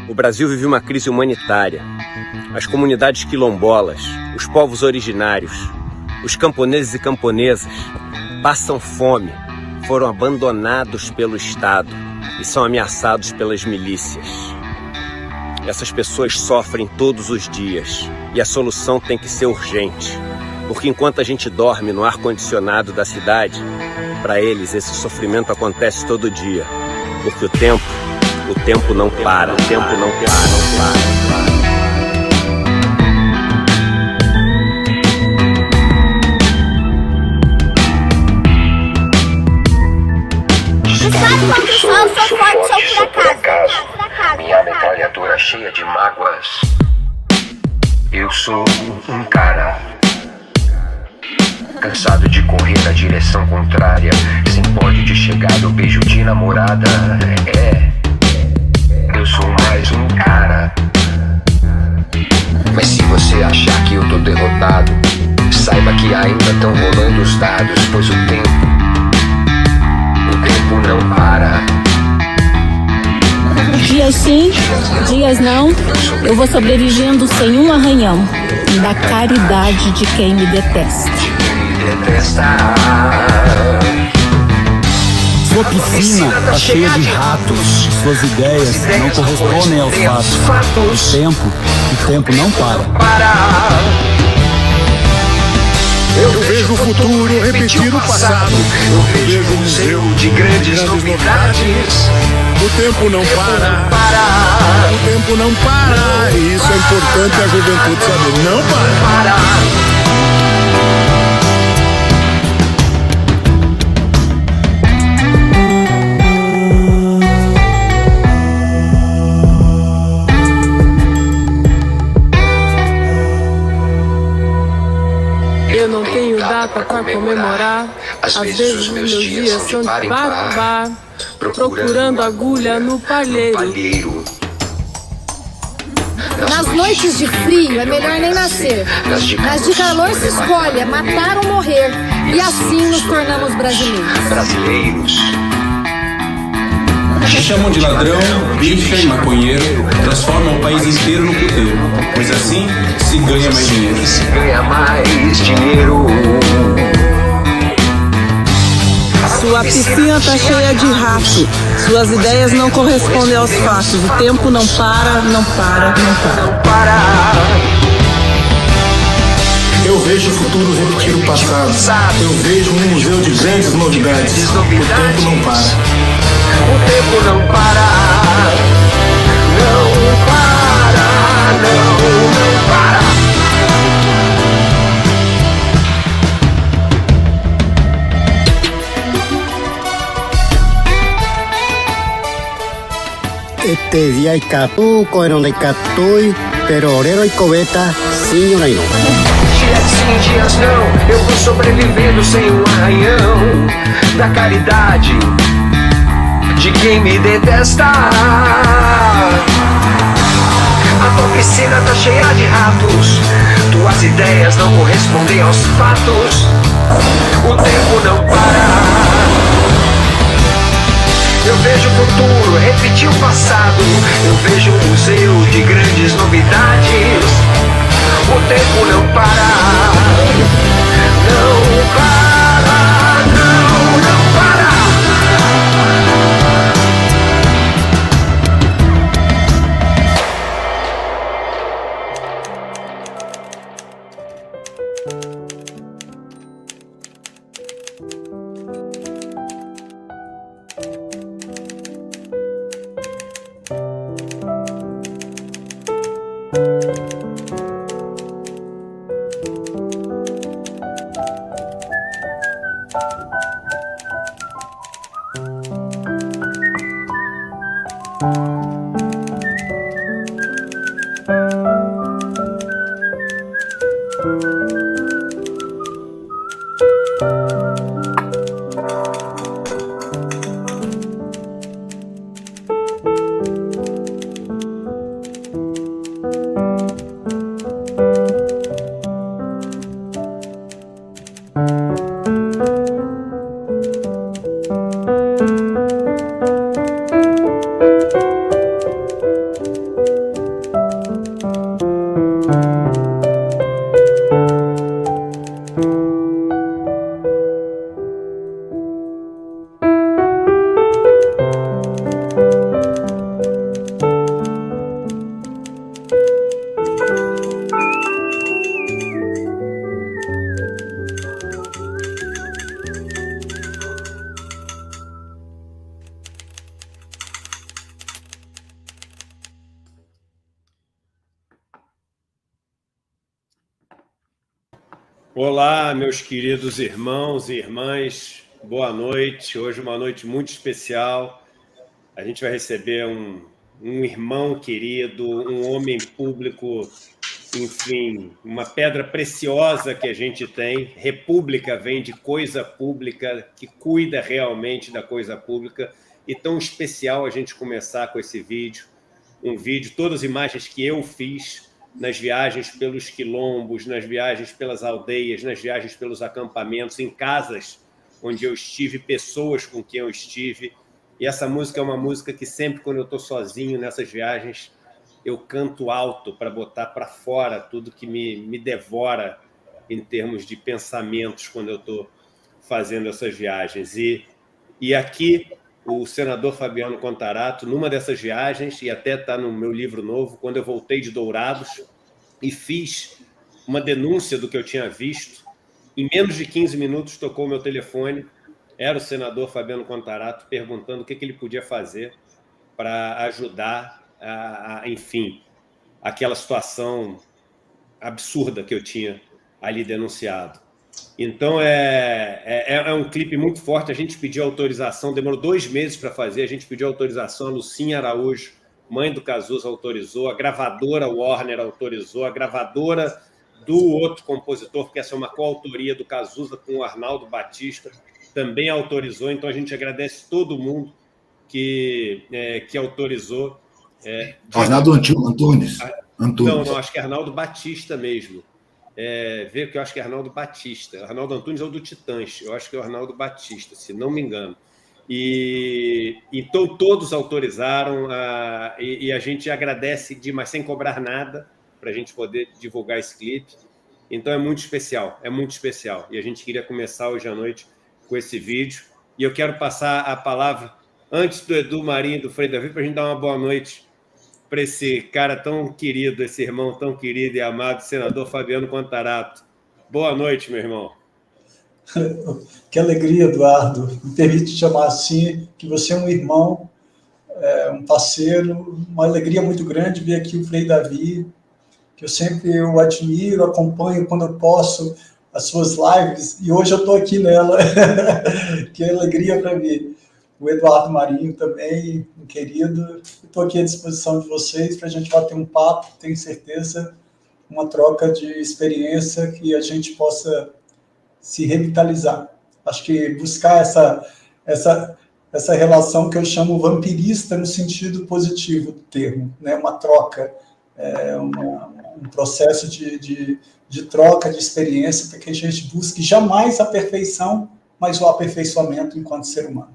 O Brasil vive uma crise humanitária. As comunidades quilombolas, os povos originários, os camponeses e camponesas passam fome, foram abandonados pelo Estado e são ameaçados pelas milícias. Essas pessoas sofrem todos os dias e a solução tem que ser urgente, porque enquanto a gente dorme no ar-condicionado da cidade, para eles esse sofrimento acontece todo dia, porque o tempo não para, o tempo não para. Sou forte, sou por acaso. Minha metralhadora cheia de mágoas. Eu sou um cara cansado de correr na direção contrária, sem pódio de chegada ou beijo de namorada. Eu sou mais um cara. Mas se você achar que eu tô derrotado, saiba que ainda estão rolando os dados, pois o tempo não para. Dias sim, dias não, eu vou sobrevivendo sem um arranhão, da caridade de quem me detesta. Sua piscina tá cheia de ratos, suas ideias não correspondem aos fatos. O tempo não para. Eu vejo o futuro repetir o passado. Eu vejo um museu de grandes novidades. O tempo não para. O tempo não para. E isso é importante a juventude saber. Não para. Eu não tenho data pra comemorar. Às vezes os meus dias são de bar em bar, procurando agulha no palheiro. Nas noites de frio é melhor nem nascer. Nas de calor se escolhe, é matar ou morrer. E assim nos tornamos brasileiros. Te chamam de ladrão, bicha e maconheiro, transformam o país inteiro no puteiro, pois assim se ganha mais dinheiro. Sua piscina tá cheia de rato, suas ideias não correspondem aos fatos. O tempo não para. Eu vejo o futuro repetir o passado. Eu vejo um museu de grandes novidades. O tempo não para. O tempo não para. Não para. Não para. Este día hay catu, coeron de catui, pero orero y cobeta, senhora e não. Dias sim, dias não, eu vou sobrevivendo sem um arranhão da caridade de quem me detesta. A tua piscina tá cheia de ratos, tuas ideias não correspondem aos fatos. O tempo não para. Eu vejo o futuro repetir o passado. Eu vejo um museu de grandes novidades. O tempo não para. Não para. Não para. Olá, meus queridos irmãos e irmãs, boa noite. Hoje uma noite muito especial. A gente vai receber um irmão querido, um homem público, enfim, uma pedra preciosa que a gente tem. República vem de coisa pública, que cuida realmente da coisa pública. E tão especial a gente começar com esse vídeo. Um vídeo, todas as imagens que eu fiz nas viagens pelos quilombos, nas viagens pelas aldeias, nas viagens pelos acampamentos, em casas onde eu estive, pessoas com quem eu estive. E essa música é uma música que sempre, quando eu estou sozinho nessas viagens, eu canto alto para botar para fora tudo que me devora em termos de pensamentos quando eu estou fazendo essas viagens. E aqui, o senador Fabiano Contarato, numa dessas viagens, e até está no meu livro novo, quando eu voltei de Dourados e fiz uma denúncia do que eu tinha visto, em menos de 15 minutos tocou o meu telefone, era o senador Fabiano Contarato perguntando o que ele podia fazer para ajudar, enfim, aquela situação absurda que eu tinha ali denunciado. Então, é um clipe muito forte. A gente pediu autorização, demorou 2 meses para fazer. A gente pediu autorização, a Lucinha Araújo, mãe do Cazuza, autorizou, a gravadora Warner autorizou, a gravadora do outro compositor, porque essa é uma coautoria do Cazuza com o Arnaldo Batista, também autorizou. Então, a gente agradece todo mundo que autorizou. Arnaldo Antunes. Não, acho que é Arnaldo Batista mesmo. Vê que eu acho que é Arnaldo Batista. Arnaldo Antunes é o do Titãs. Eu acho que é o Arnaldo Batista, se não me engano. Então, todos autorizaram e a gente agradece demais, sem cobrar nada, para a gente poder divulgar esse clipe. Então, é muito especial, é muito especial. E a gente queria começar hoje à noite com esse vídeo. E eu quero passar a palavra, antes do Edu Marinho e do Frei Davi, para a gente dar uma boa noite para esse cara tão querido, esse irmão tão querido e amado, senador Fabiano Contarato. Boa noite, meu irmão. Que alegria, Eduardo. Me permite chamar assim, que você é um irmão, um parceiro, uma alegria muito grande ver aqui o Frei Davi, que eu sempre o admiro, acompanho quando eu posso as suas lives, e hoje eu estou aqui nela. Que alegria para mim. O Eduardo Marinho também, um querido. Estou aqui à disposição de vocês para a gente bater um papo, tenho certeza, uma troca de experiência que a gente possa se revitalizar. Acho que buscar essa relação que eu chamo vampirista no sentido positivo do termo, né? Uma troca, um processo de troca de experiência para que a gente busque jamais a perfeição, mas o aperfeiçoamento enquanto ser humano.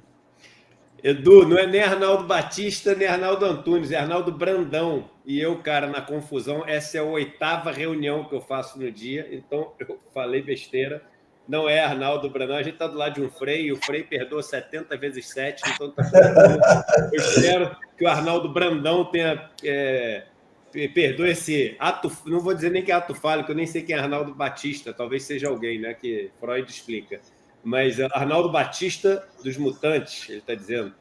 Edu, não é nem Arnaldo Batista, nem Arnaldo Antunes, é Arnaldo Brandão. E eu, cara, na confusão, essa é a 8ª reunião que eu faço no dia, então eu falei besteira. Não é Arnaldo Brandão, a gente está do lado de um Frei, e o Frei perdoa 70 vezes 7, então tá tudo bom. Eu espero que o Arnaldo Brandão tenha... perdoe esse ato, não vou dizer nem que é ato fálico, eu nem sei quem é Arnaldo Batista, talvez seja alguém, né, que Freud explica. Mas Arnaldo Batista dos Mutantes, ele está dizendo.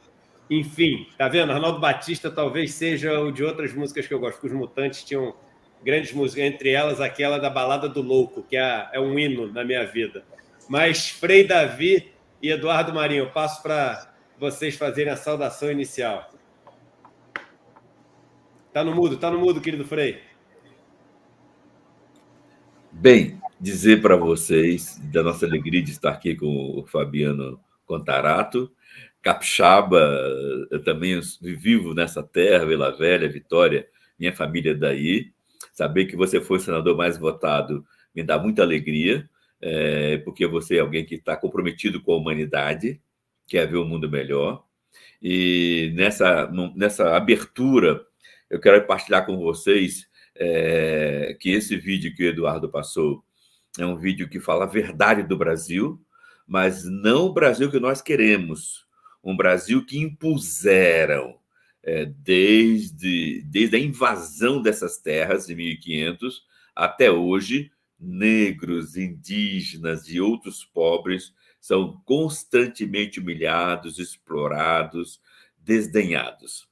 Enfim, tá vendo? Arnaldo Batista talvez seja o de outras músicas que eu gosto, porque os Mutantes tinham grandes músicas, entre elas aquela da Balada do Louco, que é um hino na minha vida. Mas Frei Davi e Eduardo Marinho, eu passo para vocês fazerem a saudação inicial. Tá no mudo, querido Frei. Bem, dizer para vocês da nossa alegria de estar aqui com o Fabiano Contarato, capixaba, eu também vivo nessa terra, Vila Velha, Vitória, minha família é daí. Saber que você foi o senador mais votado me dá muita alegria, porque você é alguém que está comprometido com a humanidade, quer ver um mundo melhor. E nessa abertura, eu quero partilhar com vocês que esse vídeo que o Eduardo passou é um vídeo que fala a verdade do Brasil, mas não o Brasil que nós queremos, um Brasil que impuseram desde a invasão dessas terras em 1500 até hoje. Negros, indígenas e outros pobres são constantemente humilhados, explorados, desdenhados.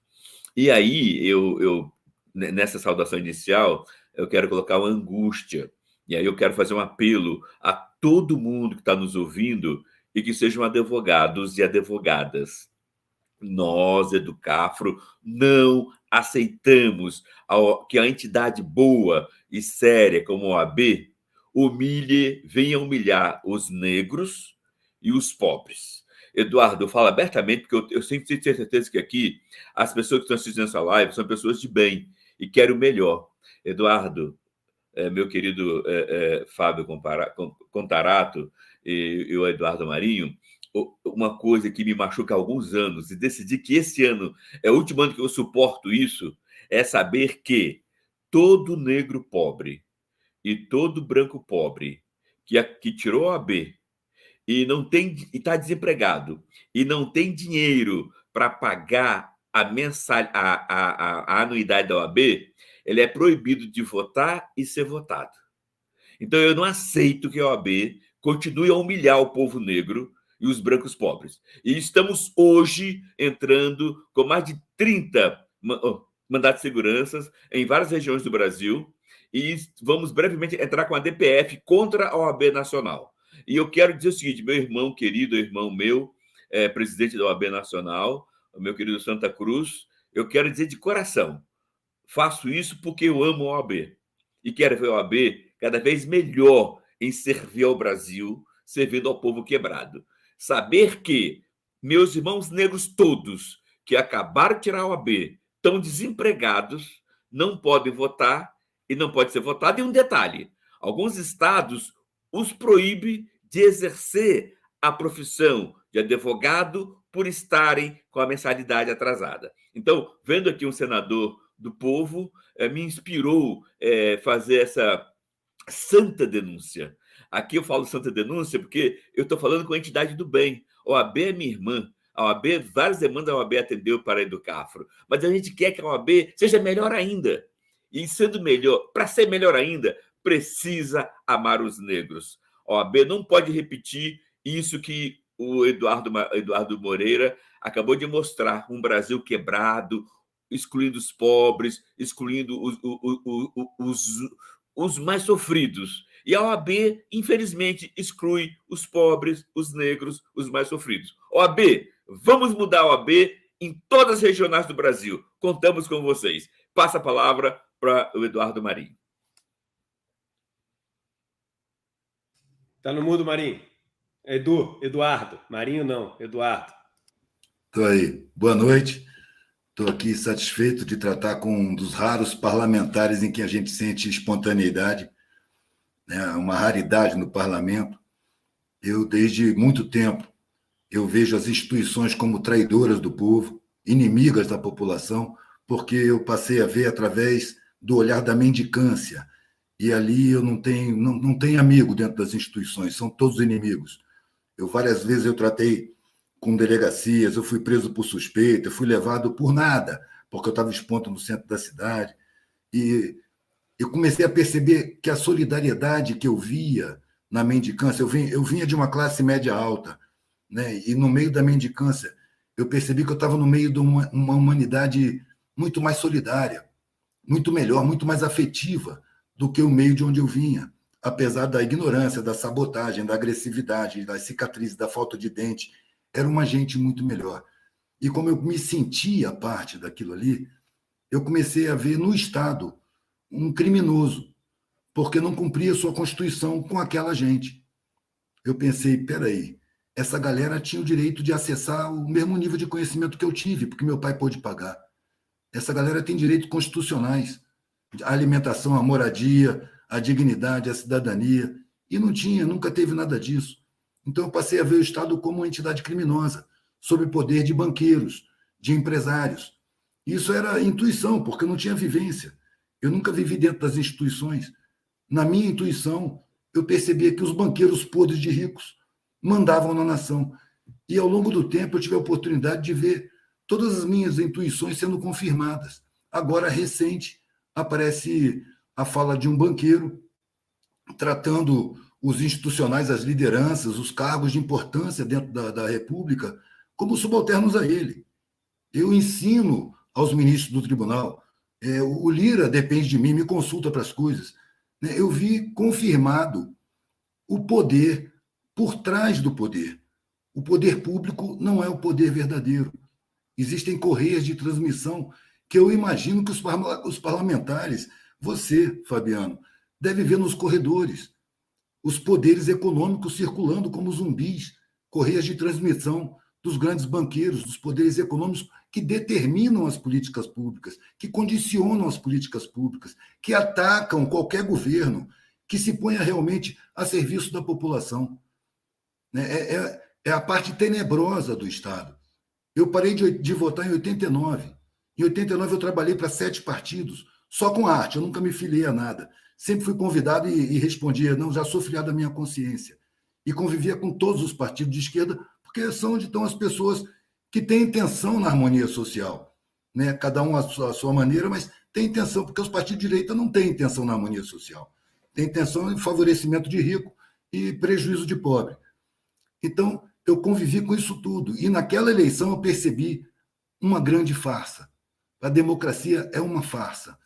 E aí, eu nessa saudação inicial, eu quero colocar uma angústia E aí eu quero fazer um apelo a todo mundo que está nos ouvindo e que sejam advogados e advogadas. Nós, Educafro, não aceitamos que a entidade boa e séria como a OAB venha humilhar os negros e os pobres. Eduardo, eu falo abertamente, porque eu sempre tenho certeza que aqui as pessoas que estão assistindo essa live são pessoas de bem e querem o melhor. Eduardo, meu querido Fábio Contarato e o Eduardo Marinho, uma coisa que me machuca há alguns anos, e decidi que esse ano é o último ano que eu suporto isso, é saber que todo negro pobre e todo branco pobre que tirou a OAB e está desempregado e não tem dinheiro para pagar a anuidade da OAB, ele é proibido de votar e ser votado. Então, eu não aceito que a OAB continue a humilhar o povo negro e os brancos pobres. E estamos hoje entrando com mais de 30 mandatos de segurança em várias regiões do Brasil e vamos brevemente entrar com a DPF contra a OAB Nacional. E eu quero dizer o seguinte, meu irmão querido, irmão meu, presidente da OAB Nacional, o meu querido Santa Cruz, eu quero dizer de coração, faço isso porque eu amo a OAB e quero ver a OAB cada vez melhor em servir ao Brasil, servindo ao povo quebrado. Saber que meus irmãos negros todos que acabaram de tirar a OAB estão desempregados, não podem votar e não pode ser votado. E um detalhe, alguns estados os proíbem de exercer a profissão de advogado por estarem com a mensalidade atrasada. Então, vendo aqui um senador do povo, me inspirou fazer essa santa denúncia. Aqui eu falo santa denúncia porque eu estou falando com a entidade do bem. A OAB é minha irmã. A OAB, várias demandas a OAB atendeu para a Educafro. Mas a gente quer que a OAB seja melhor ainda. E sendo melhor, para ser melhor ainda, precisa amar os negros. A OAB não pode repetir isso que o Eduardo Moreira acabou de mostrar, um Brasil quebrado, excluindo os pobres, excluindo os mais sofridos. E a OAB, infelizmente, exclui os pobres, os negros, os mais sofridos. OAB, vamos mudar a OAB em todas as regionais do Brasil. Contamos com vocês. Passa a palavra para o Eduardo Marinho. Está no mudo, Marinho. Eduardo. Marinho não, Eduardo. Estou aí. Boa noite. Estou aqui satisfeito de tratar com um dos raros parlamentares em que a gente sente espontaneidade, né? Uma raridade no parlamento. Eu, desde muito tempo, eu vejo as instituições como traidoras do povo, inimigas da população, porque eu passei a ver através do olhar da mendicância. E ali eu não tenho amigo dentro das instituições, são todos inimigos. Várias vezes eu tratei com delegacias, eu fui preso por suspeita, eu fui levado por nada, porque eu estava expondo no centro da cidade. E eu comecei a perceber que a solidariedade que eu via na mendicância, eu vinha de uma classe média alta, né? E no meio da mendicância, eu percebi que eu estava no meio de uma humanidade muito mais solidária, muito melhor, muito mais afetiva do que o meio de onde eu vinha, apesar da ignorância, da sabotagem, da agressividade, das cicatrizes, da falta de dente. Era uma gente muito melhor. E como eu me sentia parte daquilo ali, eu comecei a ver no Estado um criminoso, porque não cumpria sua Constituição com aquela gente. Eu pensei, peraí, essa galera tinha o direito de acessar o mesmo nível de conhecimento que eu tive, porque meu pai pôde pagar. Essa galera tem direitos constitucionais, a alimentação, a moradia, a dignidade, a cidadania, e não tinha, nunca teve nada disso. Então eu passei a ver o Estado como uma entidade criminosa, sob o poder de banqueiros, de empresários. Isso era intuição, porque eu não tinha vivência. Eu nunca vivi dentro das instituições. Na minha intuição, eu percebia que os banqueiros podres de ricos mandavam na nação. E ao longo do tempo eu tive a oportunidade de ver todas as minhas intuições sendo confirmadas. Agora, recente, aparece a fala de um banqueiro tratando os institucionais, as lideranças, os cargos de importância dentro da República como subalternos a ele. Eu ensino aos ministros do tribunal, o Lira depende de mim, me consulta para as coisas. né? Eu vi confirmado o poder por trás do poder. O poder público não é o poder verdadeiro. Existem correias de transmissão que eu imagino que os parlamentares, você, Fabiano, deve ver nos corredores. Os poderes econômicos circulando como zumbis, correias de transmissão dos grandes banqueiros, dos poderes econômicos que determinam as políticas públicas, que condicionam as políticas públicas, que atacam qualquer governo que se ponha realmente a serviço da população. É a parte tenebrosa do Estado. Eu parei de votar em 89. Em 89 eu trabalhei para 7 partidos, só com arte, eu nunca me filiei a nada. Sempre fui convidado e respondia, não, já sou filiado à minha consciência. E convivia com todos os partidos de esquerda, porque são onde estão as pessoas que têm intenção na harmonia social. Né? Cada um à sua maneira, mas tem intenção, porque os partidos de direita não têm intenção na harmonia social. Tem intenção em favorecimento de rico e prejuízo de pobre. Então, eu convivi com isso tudo. E naquela eleição eu percebi uma grande farsa. A democracia é uma farsa.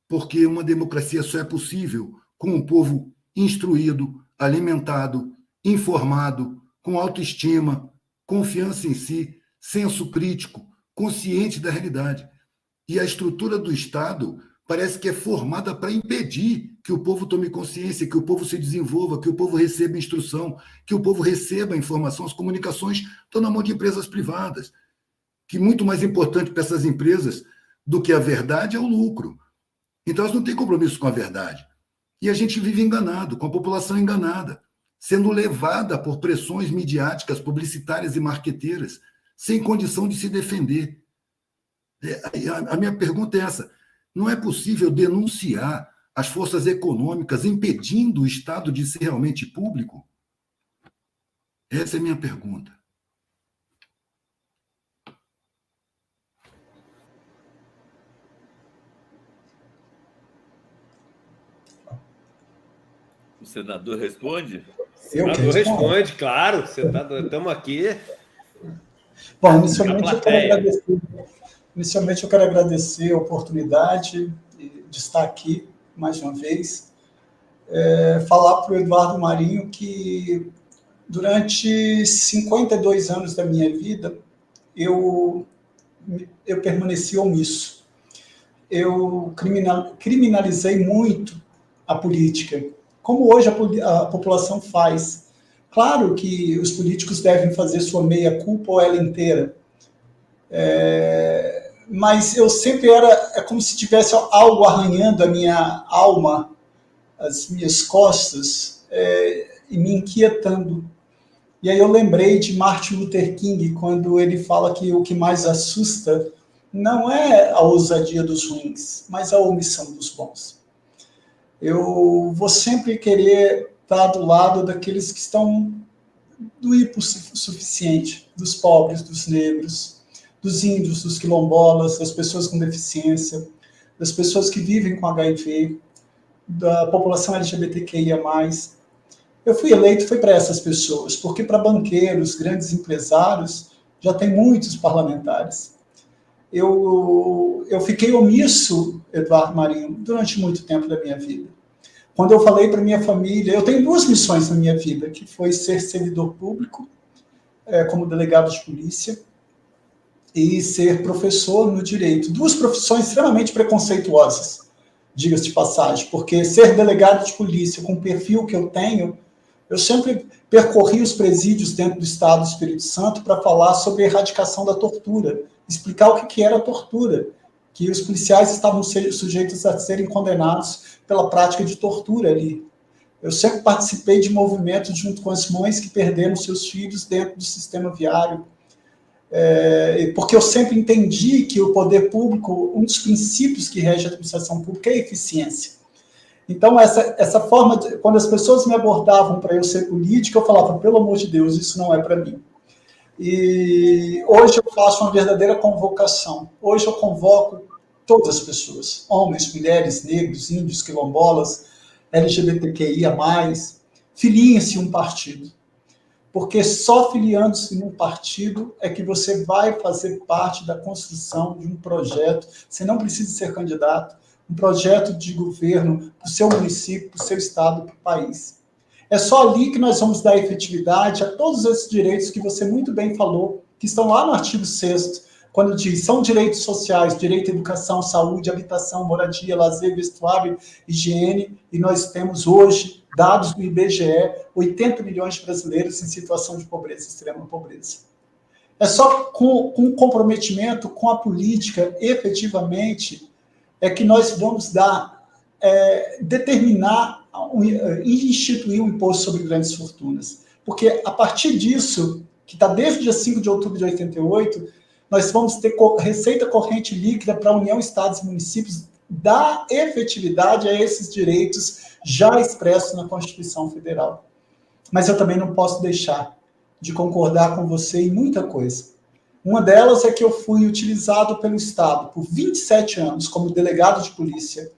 Porque uma democracia só é possível com um povo instruído, alimentado, informado, com autoestima, confiança em si, senso crítico, consciente da realidade. E a estrutura do Estado parece que é formada para impedir que o povo tome consciência, que o povo se desenvolva, que o povo receba instrução, que o povo receba informação. As comunicações estão na mão de empresas privadas, que muito mais importante para essas empresas do que a verdade é o lucro. Então, elas não têm compromisso com a verdade. E a gente vive enganado, com a população enganada, sendo levada por pressões midiáticas, publicitárias e marqueteiras, sem condição de se defender. A minha pergunta é essa. Não é possível denunciar as forças econômicas impedindo o Estado de ser realmente público? Essa é a minha pergunta. O senador responde? O senador responde, claro. Estamos aqui. Bom, inicialmente eu quero agradecer a oportunidade de estar aqui mais uma vez. Falar para o Eduardo Marinho que durante 52 anos da minha vida eu permaneci omisso. Eu criminalizei muito a política, como hoje a população faz. Claro que os políticos devem fazer sua meia-culpa ou ela inteira, mas eu sempre é como se tivesse algo arranhando a minha alma, as minhas costas, e me inquietando. E aí eu lembrei de Martin Luther King, quando ele fala que o que mais assusta não é a ousadia dos ruins, mas a omissão dos bons. Eu vou sempre querer estar do lado daqueles que estão do hipossuficiente, dos pobres, dos negros, dos índios, dos quilombolas, das pessoas com deficiência, das pessoas que vivem com HIV, da população LGBTQIA+. Eu fui eleito, foi para essas pessoas, porque para banqueiros, grandes empresários, já tem muitos parlamentares. Eu fiquei omisso, Eduardo Marinho, durante muito tempo da minha vida. Quando eu falei para minha família, eu tenho 2 missões na minha vida, que foi ser servidor público, como delegado de polícia, e ser professor no direito. 2 profissões extremamente preconceituosas, diga-se de passagem, porque ser delegado de polícia com o perfil que eu tenho, eu sempre percorri os presídios dentro do Estado do Espírito Santo para falar sobre a erradicação da tortura, explicar o que era a tortura, que os policiais estavam sujeitos a serem condenados pela prática de tortura ali. Eu sempre participei de movimentos junto com as mães que perderam seus filhos dentro do sistema viário, porque eu sempre entendi que o poder público, um dos princípios que rege a administração pública é a eficiência. Então, essa forma, quando as pessoas me abordavam para eu ser político, eu falava, pelo amor de Deus, isso não é para mim. E hoje eu faço uma verdadeira convocação. Hoje eu convoco todas as pessoas, homens, mulheres, negros, índios, quilombolas, LGBTQIA+, filiem-se em um partido. Porque só filiando-se num partido é que você vai fazer parte da construção de um projeto. Você não precisa ser candidato. um projeto de governo para o seu município, para o seu estado, para o país. É só ali que nós vamos dar efetividade a todos esses direitos que você muito bem falou, que estão lá no artigo 6º, quando diz, são direitos sociais, direito à educação, saúde, habitação, moradia, lazer, vestuário, higiene, e nós temos hoje, dados do IBGE, 80 milhões de brasileiros em situação de pobreza, extrema pobreza. É só com comprometimento com a política, efetivamente, é que nós vamos determinar e instituir um imposto sobre grandes fortunas. Porque, a partir disso, que está desde o dia 5 de outubro de 88, nós vamos ter receita corrente líquida para a União, Estados e municípios, dar efetividade a esses direitos já expressos na Constituição Federal. Mas eu também não posso deixar de concordar com você em muita coisa. Uma delas é que eu fui utilizado pelo Estado por 27 anos como delegado de polícia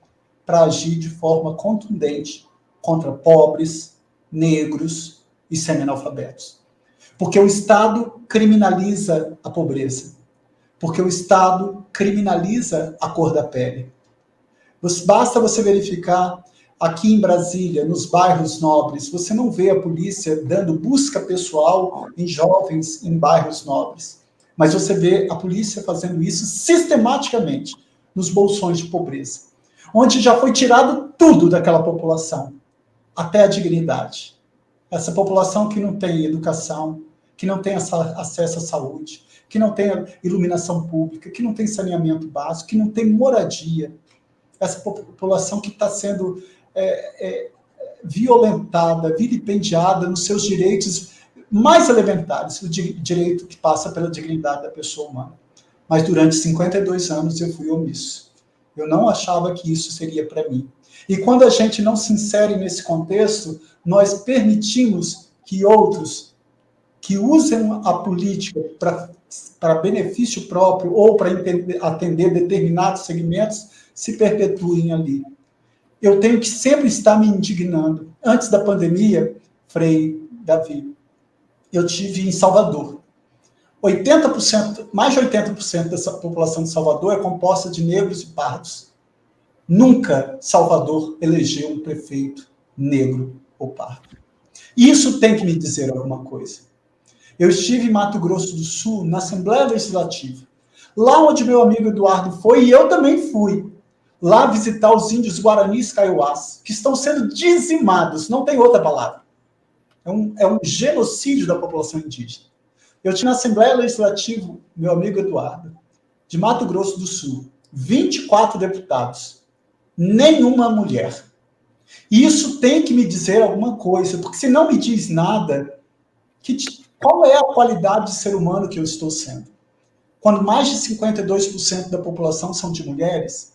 para agir de forma contundente contra pobres, negros e semi-analfabetos. Porque o Estado criminaliza a pobreza. Porque o Estado criminaliza a cor da pele. Basta você verificar aqui em Brasília, nos bairros nobres, você não vê a polícia dando busca pessoal em jovens em bairros nobres. Mas você vê a polícia fazendo isso sistematicamente nos bolsões de pobreza, onde já foi tirado tudo daquela população, até a dignidade. Essa população que não tem educação, que não tem acesso à saúde, que não tem iluminação pública, que não tem saneamento básico, que não tem moradia. Essa população que está sendo violentada, vilipendiada nos seus direitos mais elementares, o direito que passa pela dignidade da pessoa humana. Mas durante 52 anos eu fui omisso. Eu não achava que isso seria para mim. E quando a gente não se insere nesse contexto, nós permitimos que outros que usem a política para benefício próprio ou para atender determinados segmentos se perpetuem ali. Eu tenho que sempre estar me indignando. Antes da pandemia, Frei Davi, eu tive em Salvador. 80%, mais de 80% dessa população de Salvador é composta de negros e pardos. Nunca Salvador elegeu um prefeito negro ou pardo. Isso tem que me dizer alguma coisa. Eu estive em Mato Grosso do Sul, na Assembleia Legislativa. Lá onde meu amigo Eduardo foi, e eu também fui. Lá visitar os índios Guaranis Kaiowás, que estão sendo dizimados, não tem outra palavra. É um genocídio da população indígena. Eu tinha na Assembleia Legislativa, meu amigo Eduardo, de Mato Grosso do Sul, 24 deputados, nenhuma mulher. E isso tem que me dizer alguma coisa, porque se não me diz nada, qual é a qualidade de ser humano que eu estou sendo? Quando mais de 52% da população são de mulheres,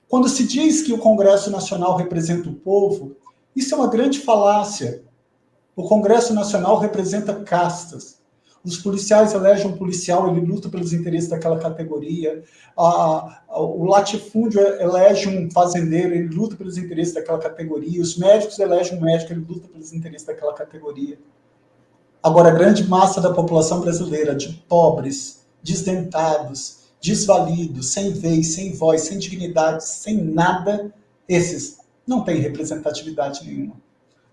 quando se diz que o Congresso Nacional representa o povo, isso é uma grande falácia. O Congresso Nacional representa castas. Os policiais elegem um policial, ele luta pelos interesses daquela categoria. O latifúndio elege um fazendeiro, ele luta pelos interesses daquela categoria. Os médicos elegem um médico, ele luta pelos interesses daquela categoria. Agora, a grande massa da população brasileira, de pobres, desdentados, desvalidos, sem vez, sem voz, sem dignidade, sem nada, esses não têm representatividade nenhuma.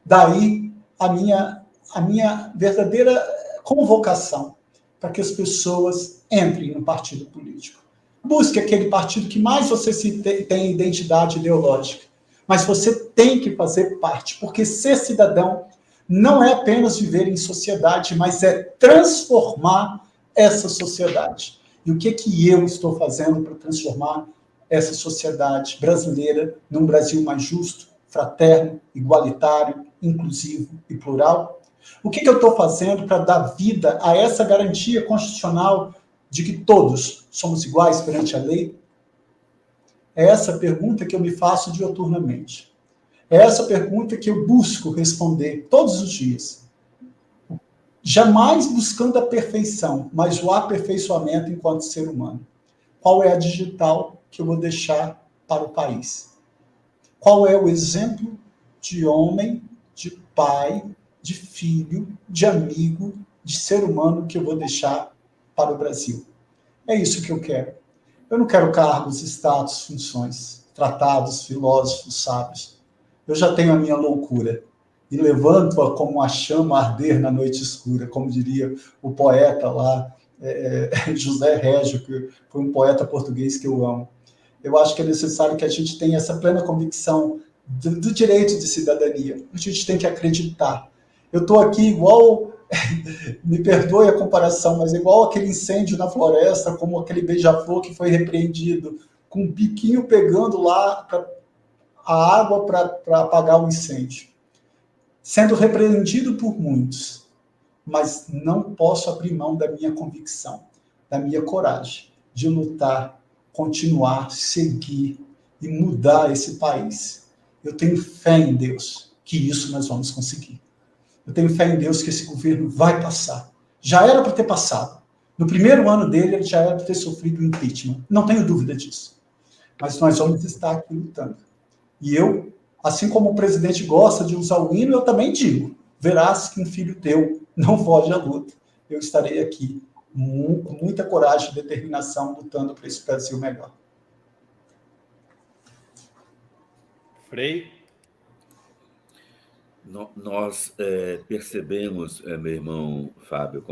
Daí a minha verdadeira convocação para que as pessoas entrem no partido político. Busque aquele partido que mais você tem identidade ideológica, mas você tem que fazer parte, porque ser cidadão não é apenas viver em sociedade, mas é transformar essa sociedade. E o que eu estou fazendo para transformar essa sociedade brasileira num Brasil mais justo, fraterno, igualitário, inclusivo e plural? O que eu estou fazendo para dar vida a essa garantia constitucional de que todos somos iguais perante a lei? É essa pergunta que eu me faço diuturnamente. É essa pergunta que eu busco responder todos os dias. Jamais buscando a perfeição, mas o aperfeiçoamento enquanto ser humano. Qual é a digital que eu vou deixar para o país? Qual é o exemplo de homem, de pai, de filho, de amigo, de ser humano que eu vou deixar para o Brasil? É isso que eu quero. Eu não quero cargos, status, funções. tratados, filósofos, sábios. Eu já tenho a minha loucura e levanto-a como uma chama a arder na noite escura, como diria o poeta lá, José Régio, que foi um poeta português que eu amo. Eu acho que é necessário que a gente tenha essa plena convicção do direito de cidadania. A gente tem que acreditar. Eu estou aqui igual, me perdoe a comparação, mas igual aquele incêndio na floresta, como aquele beija-flor que foi repreendido, com o biquinho pegando lá a água para apagar o incêndio. Sendo repreendido por muitos, mas não posso abrir mão da minha convicção, da minha coragem de lutar, continuar, seguir e mudar esse país. Eu tenho fé em Deus que isso nós vamos conseguir. Eu tenho fé em Deus que esse governo vai passar. Já era para ter passado. No primeiro ano dele, ele já era para ter sofrido impeachment. Não tenho dúvida disso. Mas nós vamos estar aqui lutando. E eu, assim como o presidente gosta de usar o hino, eu também digo, verás que um filho teu não foge à luta. Eu estarei aqui com muita coragem e determinação lutando para esse Brasil melhor. Frei? Nós percebemos, meu irmão Fábio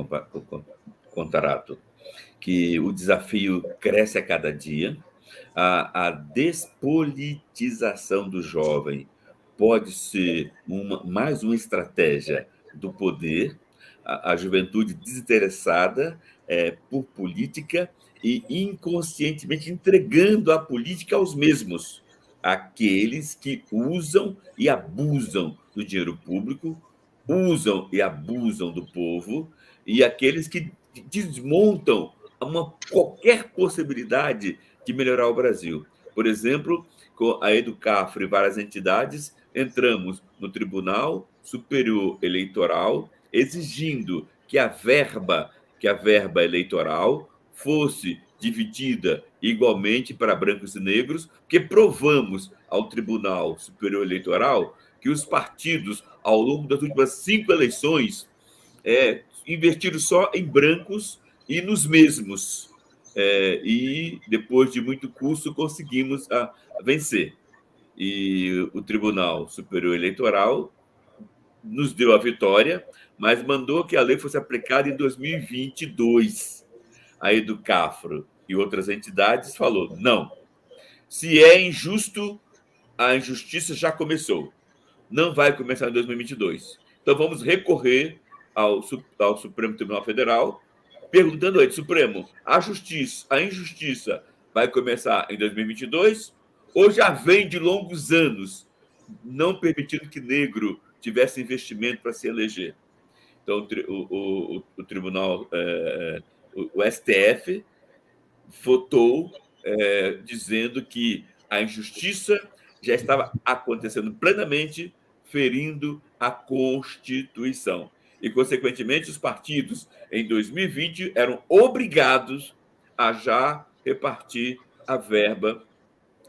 Contarato, que o desafio cresce a cada dia. A despolitização do jovem pode ser mais uma estratégia do poder, a juventude desinteressada por política e inconscientemente entregando a política aos mesmos, aqueles que usam e abusam do dinheiro público, usam e abusam do povo, e aqueles que desmontam qualquer possibilidade de melhorar o Brasil. Por exemplo, com a Educafro e várias entidades, entramos no Tribunal Superior Eleitoral exigindo que a verba eleitoral fosse dividida igualmente para brancos e negros, porque provamos ao Tribunal Superior Eleitoral que os partidos, ao longo das últimas 5 eleições, investiram só em brancos e nos mesmos. E, depois de muito custo, conseguimos vencer. E o Tribunal Superior Eleitoral nos deu a vitória, mas mandou que a lei fosse aplicada em 2022. A Educafro e outras entidades falou, não. Se é injusto, a injustiça já começou. Não vai começar em 2022. Então, vamos recorrer ao Supremo Tribunal Federal, perguntando aí, Supremo, a injustiça vai começar em 2022 ou já vem de longos anos, não permitindo que negro tivesse investimento para se eleger? Então, o Tribunal, o STF, votou dizendo que a injustiça já estava acontecendo plenamente, ferindo a Constituição. E, consequentemente, os partidos, em 2020, eram obrigados a já repartir a verba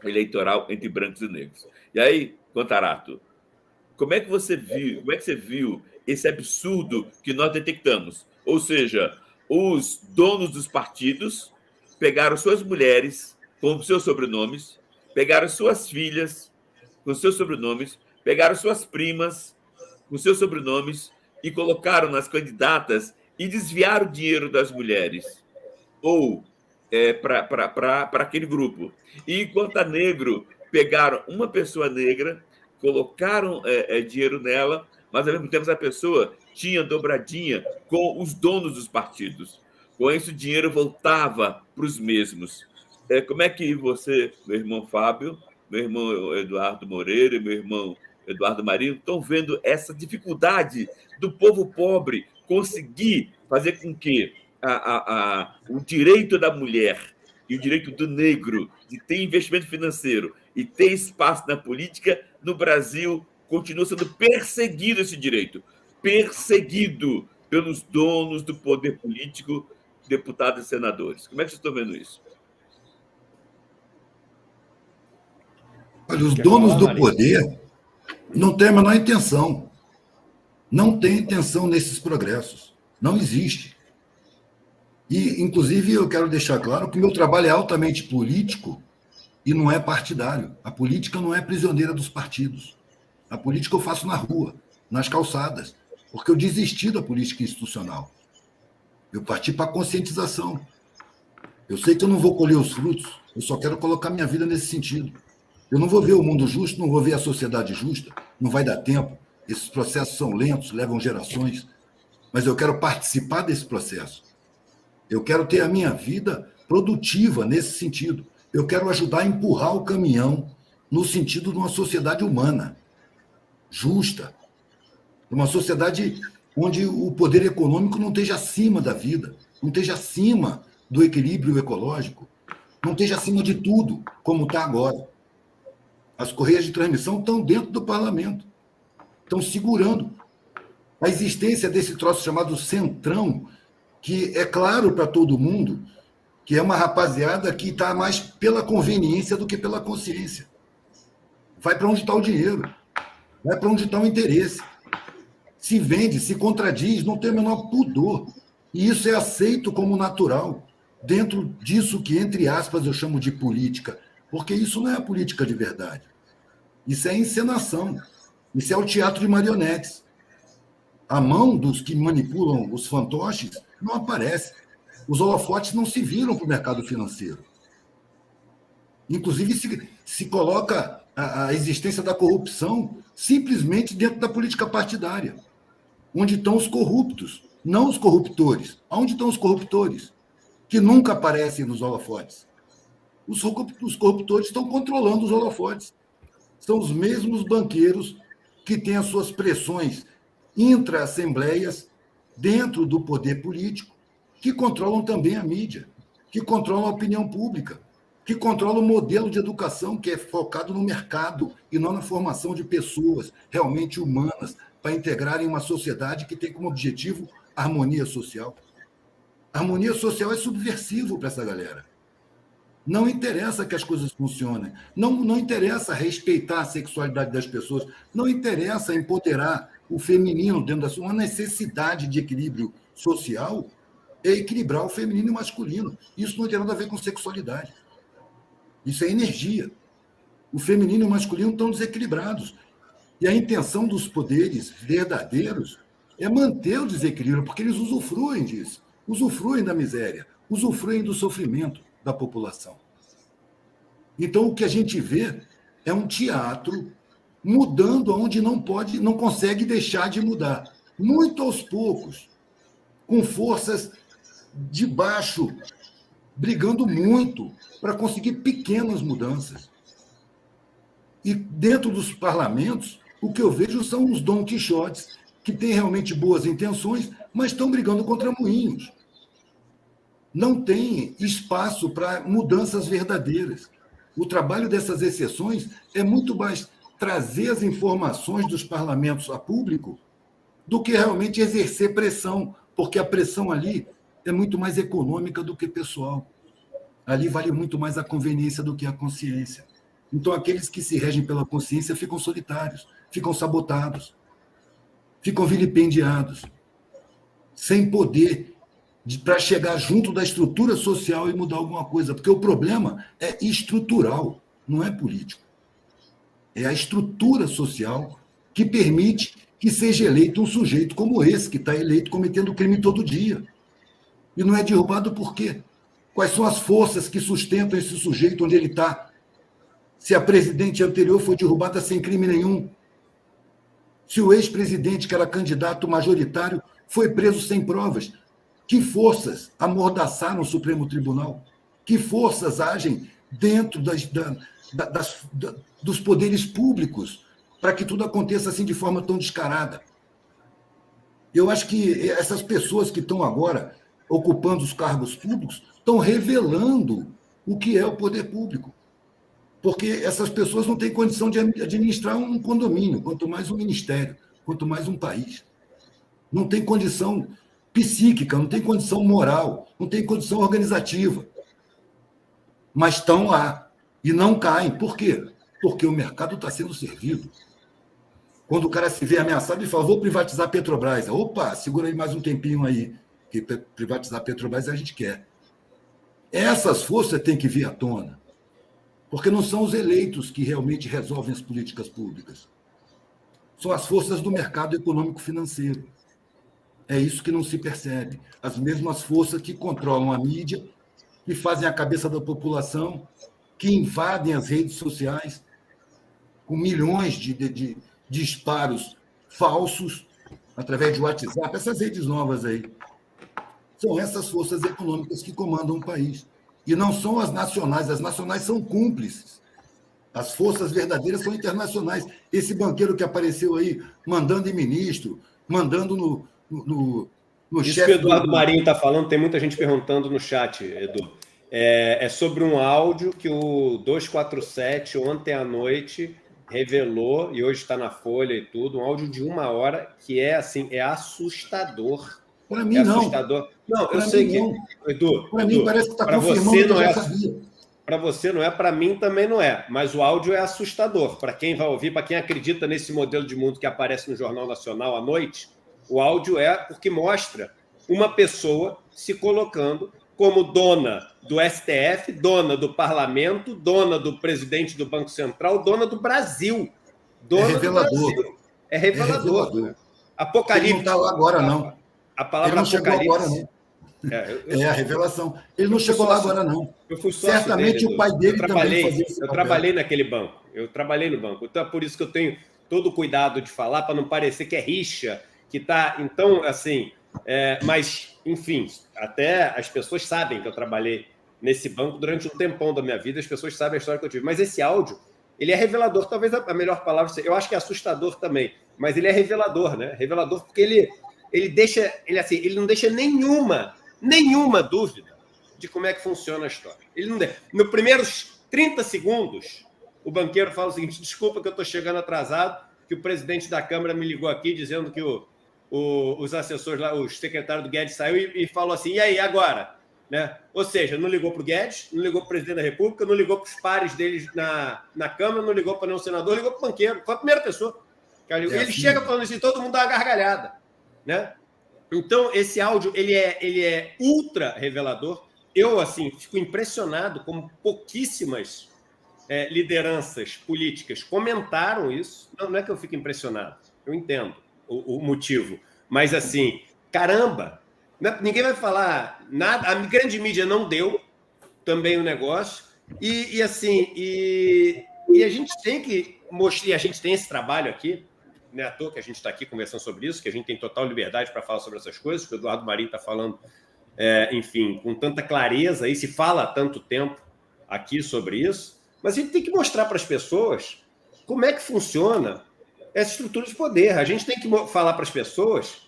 eleitoral entre brancos e negros. E aí, Contarato, como é que você viu esse absurdo que nós detectamos? Ou seja, os donos dos partidos pegaram suas mulheres com seus sobrenomes, pegaram suas filhas com seus sobrenomes, pegaram suas primas com seus sobrenomes e colocaram nas candidatas e desviaram o dinheiro das mulheres ou para aquele grupo. E enquanto a negro, pegaram uma pessoa negra, colocaram dinheiro nela, mas ao mesmo tempo a pessoa tinha dobradinha com os donos dos partidos. Com isso, o dinheiro voltava para os mesmos. Como é que você, meu irmão Fábio, meu irmão Eduardo Moreira e meu irmão Eduardo Marinho estão vendo essa dificuldade do povo pobre conseguir fazer com que o direito da mulher e o direito do negro de ter investimento financeiro e ter espaço na política, no Brasil, continua sendo perseguido esse direito, perseguido pelos donos do poder político, deputados e senadores. Como é que vocês estão vendo isso? Olha, os donos do poder não têm a menor intenção. Não tem intenção nesses progressos. Não existe. E, inclusive, eu quero deixar claro que o meu trabalho é altamente político e não é partidário. A política não é prisioneira dos partidos. A política eu faço na rua, nas calçadas, porque eu desisti da política institucional. Eu parti para a conscientização. Eu sei que eu não vou colher os frutos, eu só quero colocar minha vida nesse sentido. Eu não vou ver o mundo justo, não vou ver a sociedade justa, não vai dar tempo. Esses processos são lentos, levam gerações, mas eu quero participar desse processo. Eu quero ter a minha vida produtiva nesse sentido. Eu quero ajudar a empurrar o caminhão no sentido de uma sociedade humana, justa, uma sociedade onde o poder econômico não esteja acima da vida, não esteja acima do equilíbrio ecológico, não esteja acima de tudo, como está agora. As correias de transmissão estão dentro do parlamento, estão segurando a existência desse troço chamado Centrão, que é claro para todo mundo que é uma rapaziada que está mais pela conveniência do que pela consciência. Vai para onde está o dinheiro, vai para onde está o interesse. Se vende, se contradiz, não tem o menor pudor. E isso é aceito como natural, dentro disso que, entre aspas, eu chamo de política, porque isso não é a política de verdade. Isso é encenação, isso é o teatro de marionetes. A mão dos que manipulam os fantoches não aparece. Os holofotes não se viram para o mercado financeiro. Inclusive, se coloca a existência da corrupção simplesmente dentro da política partidária, onde estão os corruptos, não os corruptores. Onde estão os corruptores? Que nunca aparecem nos holofotes. Os corruptores estão controlando os holofotes. São os mesmos banqueiros que têm as suas pressões intra-assembleias dentro do poder político, que controlam também a mídia, que controlam a opinião pública, que controlam o modelo de educação que é focado no mercado e não na formação de pessoas realmente humanas para integrarem uma sociedade que tem como objetivo a harmonia social. A harmonia social é subversivo para essa galera. Não interessa que as coisas funcionem, não interessa respeitar a sexualidade das pessoas, não interessa empoderar o feminino dentro da sua necessidade de equilíbrio social, é equilibrar o feminino e o masculino. Isso não tem nada a ver com sexualidade. Isso é energia. O feminino e o masculino estão desequilibrados. E a intenção dos poderes verdadeiros é manter o desequilíbrio, porque eles usufruem disso, usufruem da miséria, usufruem do sofrimento da população. Então, o que a gente vê é um teatro mudando onde não consegue deixar de mudar. Muito aos poucos, com forças de baixo, brigando muito para conseguir pequenas mudanças. E dentro dos parlamentos, o que eu vejo são os Dom Quixotes, que têm realmente boas intenções, mas estão brigando contra moinhos. Não tem espaço para mudanças verdadeiras. O trabalho dessas exceções é muito mais trazer as informações dos parlamentos a público do que realmente exercer pressão, porque a pressão ali é muito mais econômica do que pessoal. Ali vale muito mais a conveniência do que a consciência. Então, aqueles que se regem pela consciência ficam solitários, ficam sabotados, ficam vilipendiados, sem poder para chegar junto da estrutura social e mudar alguma coisa, porque o problema é estrutural, não é político. É a estrutura social que permite que seja eleito um sujeito como esse, que está eleito cometendo crime todo dia. E não é derrubado por quê? Quais são as forças que sustentam esse sujeito onde ele está? Se a presidente anterior foi derrubada sem crime nenhum, se o ex-presidente, que era candidato majoritário, foi preso sem provas, que forças amordaçaram o Supremo Tribunal? Que forças agem dentro dos poderes públicos para que tudo aconteça assim de forma tão descarada? Eu acho que essas pessoas que estão agora ocupando os cargos públicos estão revelando o que é o poder público. Porque essas pessoas não têm condição de administrar um condomínio, quanto mais um ministério, quanto mais um país. Não tem condição psíquica, não tem condição moral, não tem condição organizativa. Mas estão lá e não caem. Por quê? Porque o mercado está sendo servido. Quando o cara se vê ameaçado e fala, vou privatizar a Petrobras. Opa, segura aí mais um tempinho aí, que privatizar a Petrobras a gente quer. Essas forças têm que vir à tona. Porque não são os eleitos que realmente resolvem as políticas públicas. São as forças do mercado econômico-financeiro. É isso que não se percebe. As mesmas forças que controlam a mídia, que fazem a cabeça da população, que invadem as redes sociais com milhões de disparos falsos através de WhatsApp, essas redes novas aí. São essas forças econômicas que comandam o país. E não são as nacionais são cúmplices. As forças verdadeiras são internacionais. Esse banqueiro que apareceu aí, mandando em ministro, mandando no Isso chefe... que o Eduardo Marinho está falando, tem muita gente perguntando no chat, Edu. É sobre um áudio que o 247, ontem à noite, revelou, e hoje está na Folha e tudo, um áudio de 1 hora, que é assim, é assustador. Para mim, não. Assustador. Não, pra eu sei que... não. Edu, para mim parece que está confirmando você que eu não já é. sabia. Para você não é, para mim também não é. Mas o áudio é assustador. Para quem vai ouvir, para quem acredita nesse modelo de mundo que aparece no Jornal Nacional à noite, o áudio é porque mostra uma pessoa se colocando como dona do STF, dona do parlamento, dona do presidente do Banco Central, dona do Brasil. Dona É revelador. Do Brasil. É revelador. Né? Apocalipse. Ele não está lá agora, não. A palavra ele não chegou apocalipse. Agora, não. É a revelação. Ele não chegou lá agora, não. Eu fui sócio certamente dele, o pai dele também fazia esse Eu papel. trabalhei naquele banco. Eu trabalhei no banco. Então é por isso que eu tenho todo o cuidado de falar, para não parecer que é rixa, que tá... Então, assim... mas, enfim, até as pessoas sabem que eu trabalhei nesse banco durante um tempão da minha vida, as pessoas sabem a história que eu tive. Mas esse áudio, ele é revelador. Talvez a melhor palavra... Eu acho que é assustador também. Mas ele é revelador, né? Revelador porque ele não deixa nenhuma dúvida de como é que funciona a história. Ele não deixa. Nos primeiros 30 segundos, o banqueiro fala o seguinte: desculpa que eu estou chegando atrasado, que o presidente da Câmara me ligou aqui dizendo que os assessores lá, o secretário do Guedes saiu e falou assim, e aí, agora? Né? Ou seja, não ligou para o Guedes, não ligou para o presidente da República, não ligou para os pares deles na Câmara, não ligou para nenhum senador, ligou para o banqueiro. Foi a primeira pessoa. Ele chega falando assim, todo mundo dá uma gargalhada. Né? Então, esse áudio ele é ultra revelador. Eu, assim, fico impressionado como pouquíssimas lideranças políticas comentaram isso. Não é que eu fico impressionado, eu entendo o motivo. Mas, assim, caramba, ninguém vai falar nada. A grande mídia não deu também o negócio. E a gente tem que mostrar, e a gente tem esse trabalho aqui, não é à toa que a gente está aqui conversando sobre isso, que a gente tem total liberdade para falar sobre essas coisas, que o Eduardo Marinho está falando, enfim, com tanta clareza, e se fala há tanto tempo aqui sobre isso, mas a gente tem que mostrar para as pessoas como é que funciona essa estrutura de poder. A gente tem que falar para as pessoas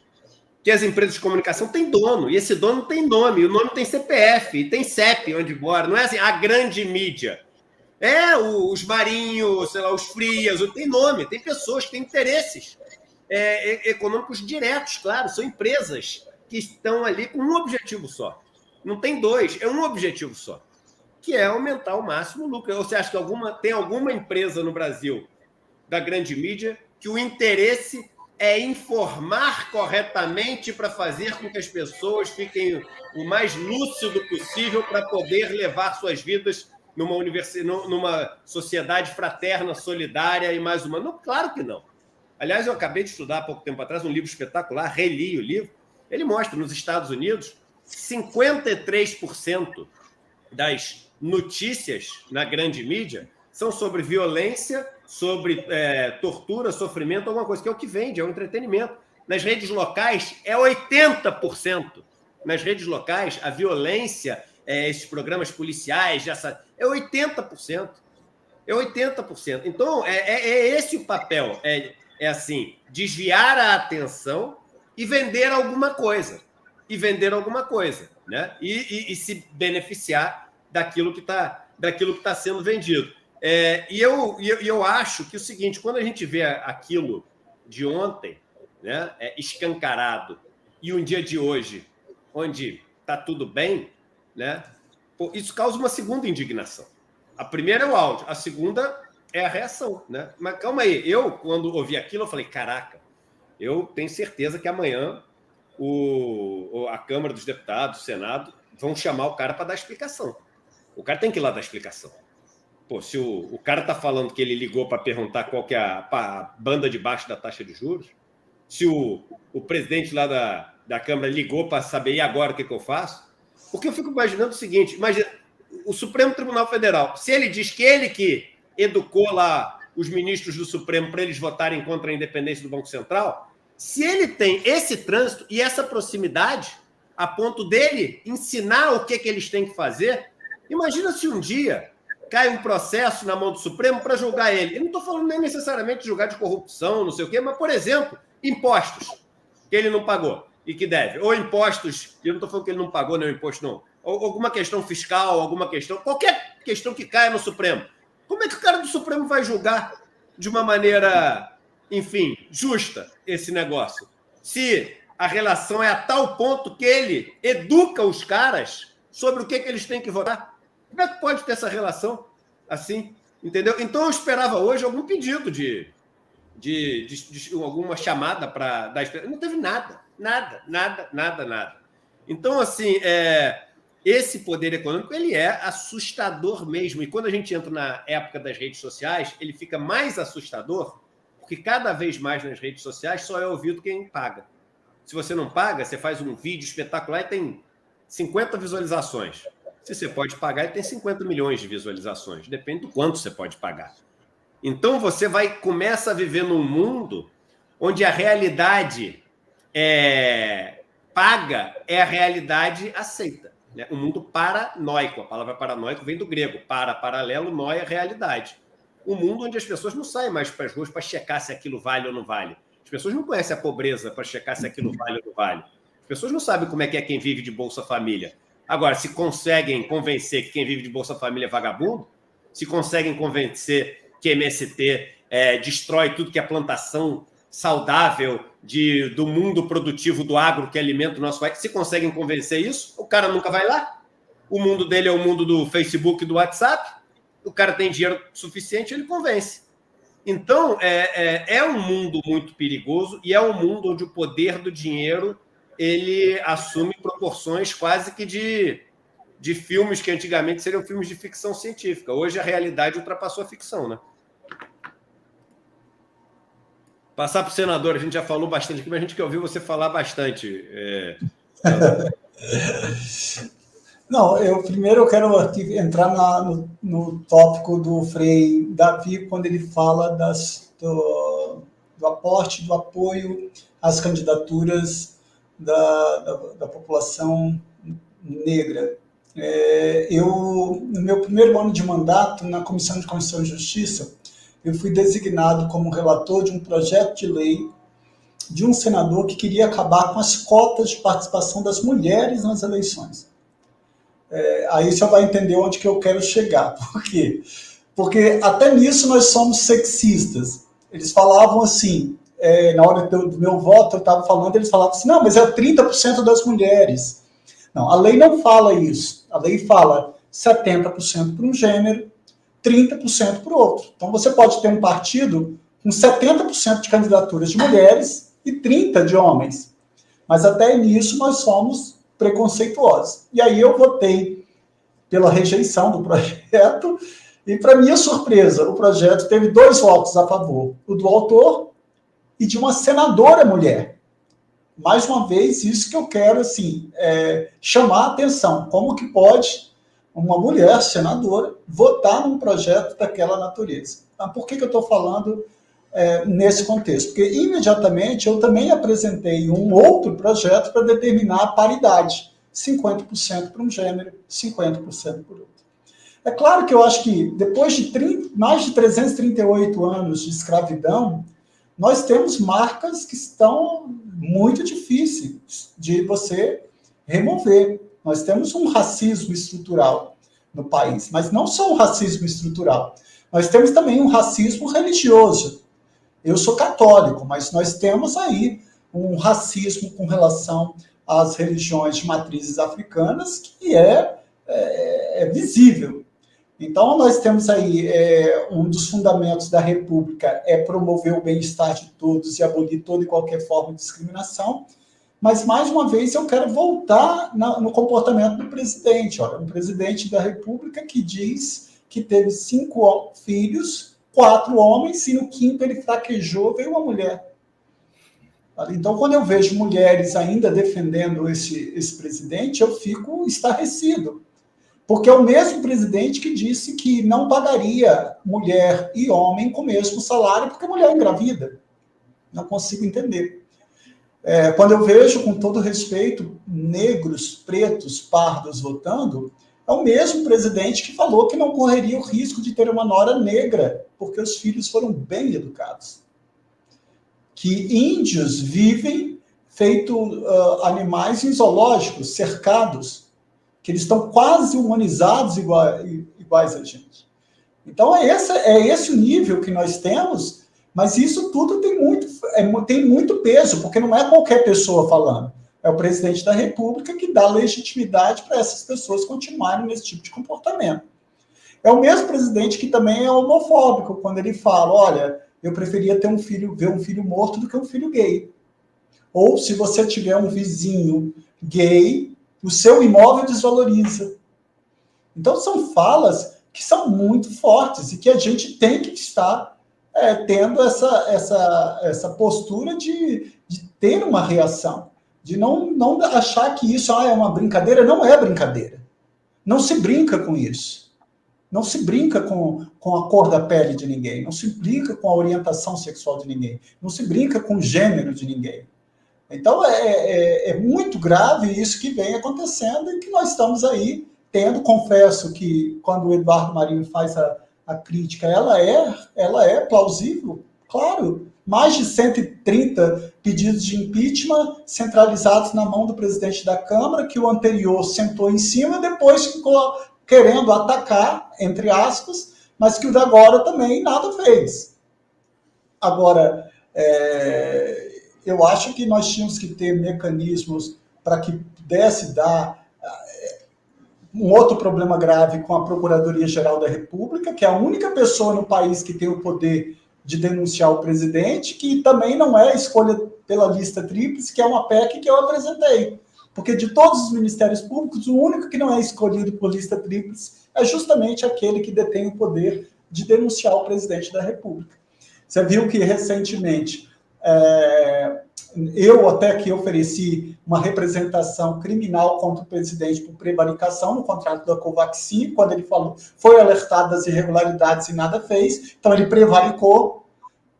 que as empresas de comunicação têm dono, e esse dono tem nome, e o nome tem CPF, e tem CEP onde mora, não é assim, a grande mídia. Os Marinhos, sei lá, os Frias, tem nome, tem pessoas que têm interesses econômicos diretos, claro, são empresas que estão ali com um objetivo só. Não tem dois, é um objetivo só, que é aumentar ao máximo o lucro. Você acha que tem alguma empresa no Brasil da grande mídia que o interesse é informar corretamente para fazer com que as pessoas fiquem o mais lúcido possível para poder levar suas vidas numa sociedade fraterna, solidária e mais humana? Não, claro que não. Aliás, eu acabei de estudar há pouco tempo atrás um livro espetacular, reli o livro. Ele mostra, nos Estados Unidos, 53% das notícias na grande mídia são sobre violência, sobre tortura, sofrimento, alguma coisa, que é o que vende, é o entretenimento. Nas redes locais, é 80%. Nas redes locais, a violência, esses programas policiais, é 80%. É 80%. Então, é esse o papel. Assim, desviar a atenção e vender alguma coisa. Né? E se beneficiar daquilo que está sendo vendido. E eu acho que o seguinte, quando a gente vê aquilo de ontem, né, escancarado, e um dia de hoje, onde está tudo bem, né, isso causa uma segunda indignação. A primeira é o áudio, a segunda é a reação. Né? Mas calma aí, eu, quando ouvi aquilo, eu falei, caraca, eu tenho certeza que amanhã a Câmara dos Deputados, o Senado, vão chamar o cara para dar explicação. O cara tem que ir lá dar explicação. Pô, se o cara está falando que ele ligou para perguntar qual que é a banda de baixo da taxa de juros, se o presidente lá da Câmara ligou para saber, e agora o que eu faço? Porque eu fico imaginando o seguinte, imagina, o Supremo Tribunal Federal, se ele diz que ele que educou lá os ministros do Supremo para eles votarem contra a independência do Banco Central, se ele tem esse trânsito e essa proximidade a ponto dele ensinar o que eles têm que fazer, imagina se um dia cai um processo na mão do Supremo para julgar ele. Eu não estou falando nem necessariamente de julgar de corrupção, não sei o quê, mas, por exemplo, impostos que ele não pagou e que deve. Ou impostos, eu não estou falando que ele não pagou nenhum imposto, não. Ou alguma questão fiscal, alguma questão, qualquer questão que caia no Supremo. Como é que o cara do Supremo vai julgar de uma maneira, enfim, justa esse negócio? Se a relação é a tal ponto que ele educa os caras sobre o que eles têm que votar. Como é que pode ter essa relação assim? Entendeu? Então eu esperava hoje algum pedido de alguma chamada para dar explicação. Não teve nada. Então, assim, esse poder econômico ele é assustador mesmo. E quando a gente entra na época das redes sociais, ele fica mais assustador, porque cada vez mais nas redes sociais só é ouvido quem paga. Se você não paga, você faz um vídeo espetacular e tem 50 visualizações. Se você pode pagar, ele tem 50 milhões de visualizações. Depende do quanto você pode pagar. Então, você começa a viver num mundo onde a realidade paga é a realidade aceita. Né? Um mundo paranoico. A palavra paranoico vem do grego. Paralelo, noia, realidade. Um mundo onde as pessoas não saem mais para as ruas para checar se aquilo vale ou não vale. As pessoas não conhecem a pobreza para checar se aquilo vale ou não vale. As pessoas não sabem como é quem vive de Bolsa Família. Agora, se conseguem convencer que quem vive de Bolsa Família é vagabundo, se conseguem convencer que MST destrói tudo que é plantação saudável do mundo produtivo do agro que alimenta o nosso país, se conseguem convencer isso, o cara nunca vai lá. O mundo dele é o mundo do Facebook e do WhatsApp, o cara tem dinheiro suficiente, ele convence. Então, é um mundo muito perigoso e é um mundo onde o poder do dinheiro ele assume proporções quase que de filmes que antigamente seriam filmes de ficção científica. Hoje a realidade ultrapassou a ficção, né? Passar para o senador, a gente já falou bastante aqui, mas a gente quer ouvir você falar bastante. Não, primeiro eu quero aqui entrar no tópico do Frei Davi, quando ele fala do aporte, do apoio às candidaturas da população negra. No meu primeiro ano de mandato, na Comissão de Constituição e Justiça, eu fui designado como relator de um projeto de lei de um senador que queria acabar com as cotas de participação das mulheres nas eleições. Aí você vai entender onde que eu quero chegar. Por quê? Porque até nisso nós somos sexistas. Eles falavam assim, na hora do meu voto, eu estava falando, eles falavam assim, não, mas é 30% das mulheres. Não, a lei não fala isso. A lei fala 70% para um gênero, 30% para o outro. Então, você pode ter um partido com 70% de candidaturas de mulheres e 30% de homens. Mas até nisso nós somos preconceituosos. E aí eu votei pela rejeição do projeto e, para minha surpresa, o projeto teve 2 votos a favor, o do autor e de uma senadora mulher. Mais uma vez, isso que eu quero assim, chamar a atenção. Como que pode uma mulher senadora votar num projeto daquela natureza? Por que eu estou falando nesse contexto? Porque imediatamente eu também apresentei um outro projeto para determinar a paridade, 50% para um gênero, 50% por outro. É claro que eu acho que depois de mais de 338 anos de escravidão, nós temos marcas que estão muito difíceis de você remover. Nós temos um racismo estrutural no país, mas não só um racismo estrutural. Nós temos também um racismo religioso. Eu sou católico, mas nós temos aí um racismo com relação às religiões de matrizes africanas que é visível. Então, nós temos aí um dos fundamentos da República é promover o bem-estar de todos e abolir toda e qualquer forma de discriminação. Mas, mais uma vez, eu quero voltar no comportamento do presidente. Olha, um presidente da República que diz que teve 5 filhos, 4 homens, e no 5º ele fraquejou, veio uma mulher. Então, quando eu vejo mulheres ainda defendendo esse presidente, eu fico estarrecido. Porque é o mesmo presidente que disse que não pagaria mulher e homem com o mesmo salário, porque a mulher engravida. Não consigo entender. Quando eu vejo, com todo respeito, negros, pretos, pardos votando, é o mesmo presidente que falou que não correria o risco de ter uma nora negra, porque os filhos foram bem educados. Que índios vivem feito animais em zoológicos, cercados, que eles estão quase humanizados iguais a gente. Então, é esse o nível que nós temos, mas isso tudo tem muito peso, porque não é qualquer pessoa falando. É o presidente da República que dá legitimidade para essas pessoas continuarem nesse tipo de comportamento. É o mesmo presidente que também é homofóbico, quando ele fala, olha, eu preferia ver um filho morto do que um filho gay. Ou, se você tiver um vizinho gay, o seu imóvel desvaloriza. Então, são falas que são muito fortes e que a gente tem que estar tendo essa postura de ter uma reação, de não achar que isso é uma brincadeira. Não é brincadeira. Não se brinca com isso. Não se brinca com a cor da pele de ninguém. Não se brinca com a orientação sexual de ninguém. Não se brinca com o gênero de ninguém. Então, é muito grave isso que vem acontecendo e que nós estamos aí tendo. Confesso que, quando o Eduardo Marinho faz a crítica, ela é plausível, claro. Mais de 130 pedidos de impeachment centralizados na mão do presidente da Câmara, que o anterior sentou em cima e depois ficou querendo atacar, entre aspas, mas que o da agora também nada fez. Agora, eu acho que nós tínhamos que ter mecanismos para que pudesse dar um outro problema grave com a Procuradoria-Geral da República, que é a única pessoa no país que tem o poder de denunciar o presidente, que também não é escolha pela lista tríplice, que é uma PEC que eu apresentei. Porque de todos os ministérios públicos, o único que não é escolhido por lista tríplice é justamente aquele que detém o poder de denunciar o presidente da República. Você viu que, recentemente, eu até que ofereci uma representação criminal contra o presidente por prevaricação no contrato da Covaxin, quando ele foi alertado das irregularidades e nada fez, então ele prevaricou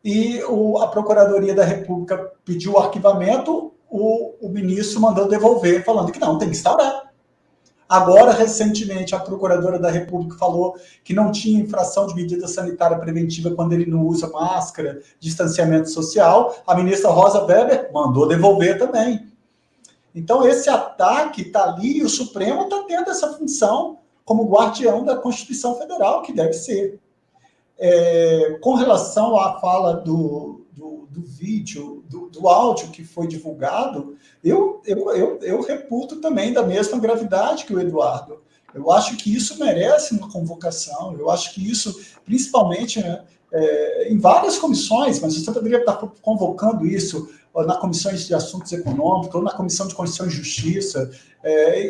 e a Procuradoria da República pediu o arquivamento, o ministro mandou devolver, falando que não, tem que instaurar. Agora, recentemente, a Procuradora da República falou que não tinha infração de medida sanitária preventiva quando ele não usa máscara, distanciamento social. A ministra Rosa Weber mandou devolver também. Então, esse ataque está ali e o Supremo está tendo essa função como guardião da Constituição Federal, que deve ser. Com relação à fala do vídeo, do áudio que foi divulgado, eu reputo também da mesma gravidade que o Eduardo. Eu acho que isso merece uma convocação, eu acho que isso, principalmente em várias comissões, mas você poderia estar convocando isso na Comissão de Assuntos Econômicos, ou na Comissão de Constituição e Justiça,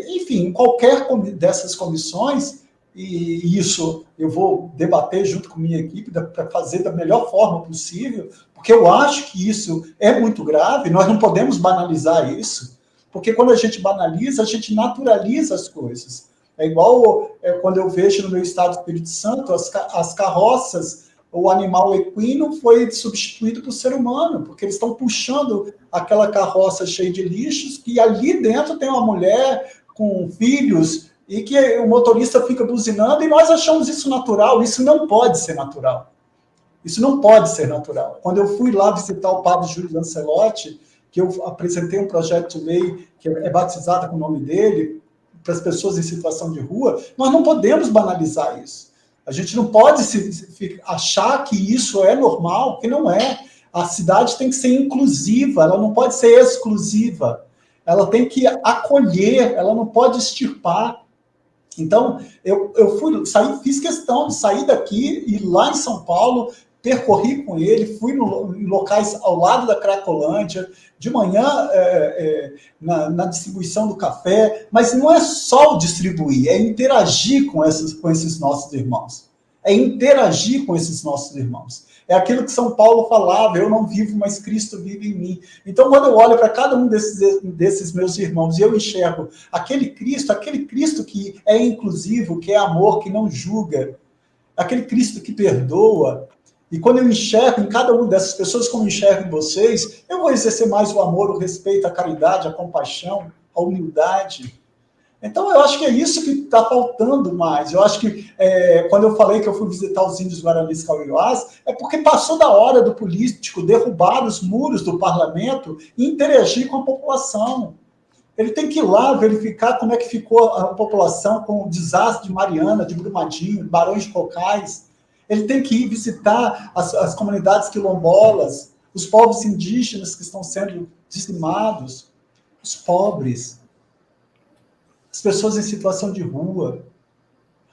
enfim, em qualquer dessas comissões, e isso eu vou debater junto com minha equipe para fazer da melhor forma possível, porque eu acho que isso é muito grave, nós não podemos banalizar isso, porque quando a gente banaliza, a gente naturaliza as coisas. É igual quando eu vejo no meu estado do Espírito Santo, as carroças, o animal equino foi substituído por ser humano, porque eles estão puxando aquela carroça cheia de lixos, e ali dentro tem uma mulher com filhos, e que o motorista fica buzinando, e nós achamos isso natural. Isso não pode ser natural. Isso não pode ser natural. Quando eu fui lá visitar o padre Júlio Lancelotti, que eu apresentei um projeto de lei que é batizado com o nome dele, para as pessoas em situação de rua, nós não podemos banalizar isso. A gente não pode achar que isso é normal, que não é. A cidade tem que ser inclusiva, ela não pode ser exclusiva. Ela tem que acolher, ela não pode extirpar. Então, eu fiz questão de sair daqui e ir lá em São Paulo, percorri com ele, fui em locais ao lado da Cracolândia, de manhã na distribuição do café, mas não é só o distribuir, é interagir com esses nossos irmãos. é interagir com esses nossos irmãos. É aquilo que São Paulo falava, eu não vivo, mas Cristo vive em mim. Então, quando eu olho para cada um desses meus irmãos e eu enxergo aquele Cristo que é inclusivo, que é amor, que não julga, aquele Cristo que perdoa, e quando eu enxergo em cada uma dessas pessoas, como eu enxergo em vocês, eu vou exercer mais o amor, o respeito, a caridade, a compaixão, a humildade. Então, eu acho que é isso que está faltando mais. Eu acho que, quando eu falei que eu fui visitar os índios Guaranis Cauiuás, é porque passou da hora do político derrubar os muros do parlamento e interagir com a população. Ele tem que ir lá verificar como é que ficou a população com o desastre de Mariana, de Brumadinho, Barões de Cocais. Ele tem que ir visitar as comunidades quilombolas, os povos indígenas que estão sendo dizimados, os pobres, as pessoas em situação de rua.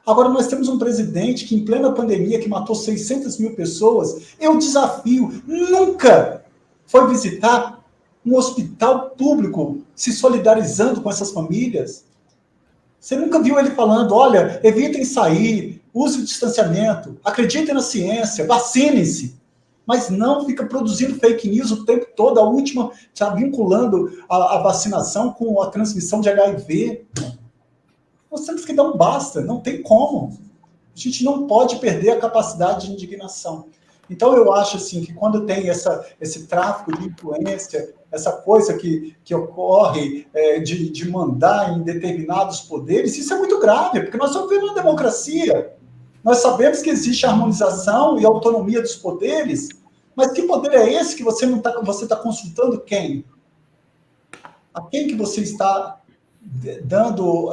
Agora, nós temos um presidente que, em plena pandemia, que matou 600 mil pessoas, eu desafio, nunca foi visitar um hospital público se solidarizando com essas famílias. Você nunca viu ele falando, olha, evitem sair, use o distanciamento, acreditem na ciência, vacinem-se. Mas não fica produzindo fake news o tempo todo, a última já vinculando a vacinação com a transmissão de HIV. Nós temos que dar um basta, não tem como. A gente não pode perder a capacidade de indignação. Então, eu acho assim, que quando tem esse tráfico de influência, essa coisa que ocorre de mandar em determinados poderes, isso é muito grave, porque nós estamos vivendo uma democracia. Nós sabemos que existe harmonização e autonomia dos poderes, mas que poder é esse que você está consultando quem? A quem que você está dando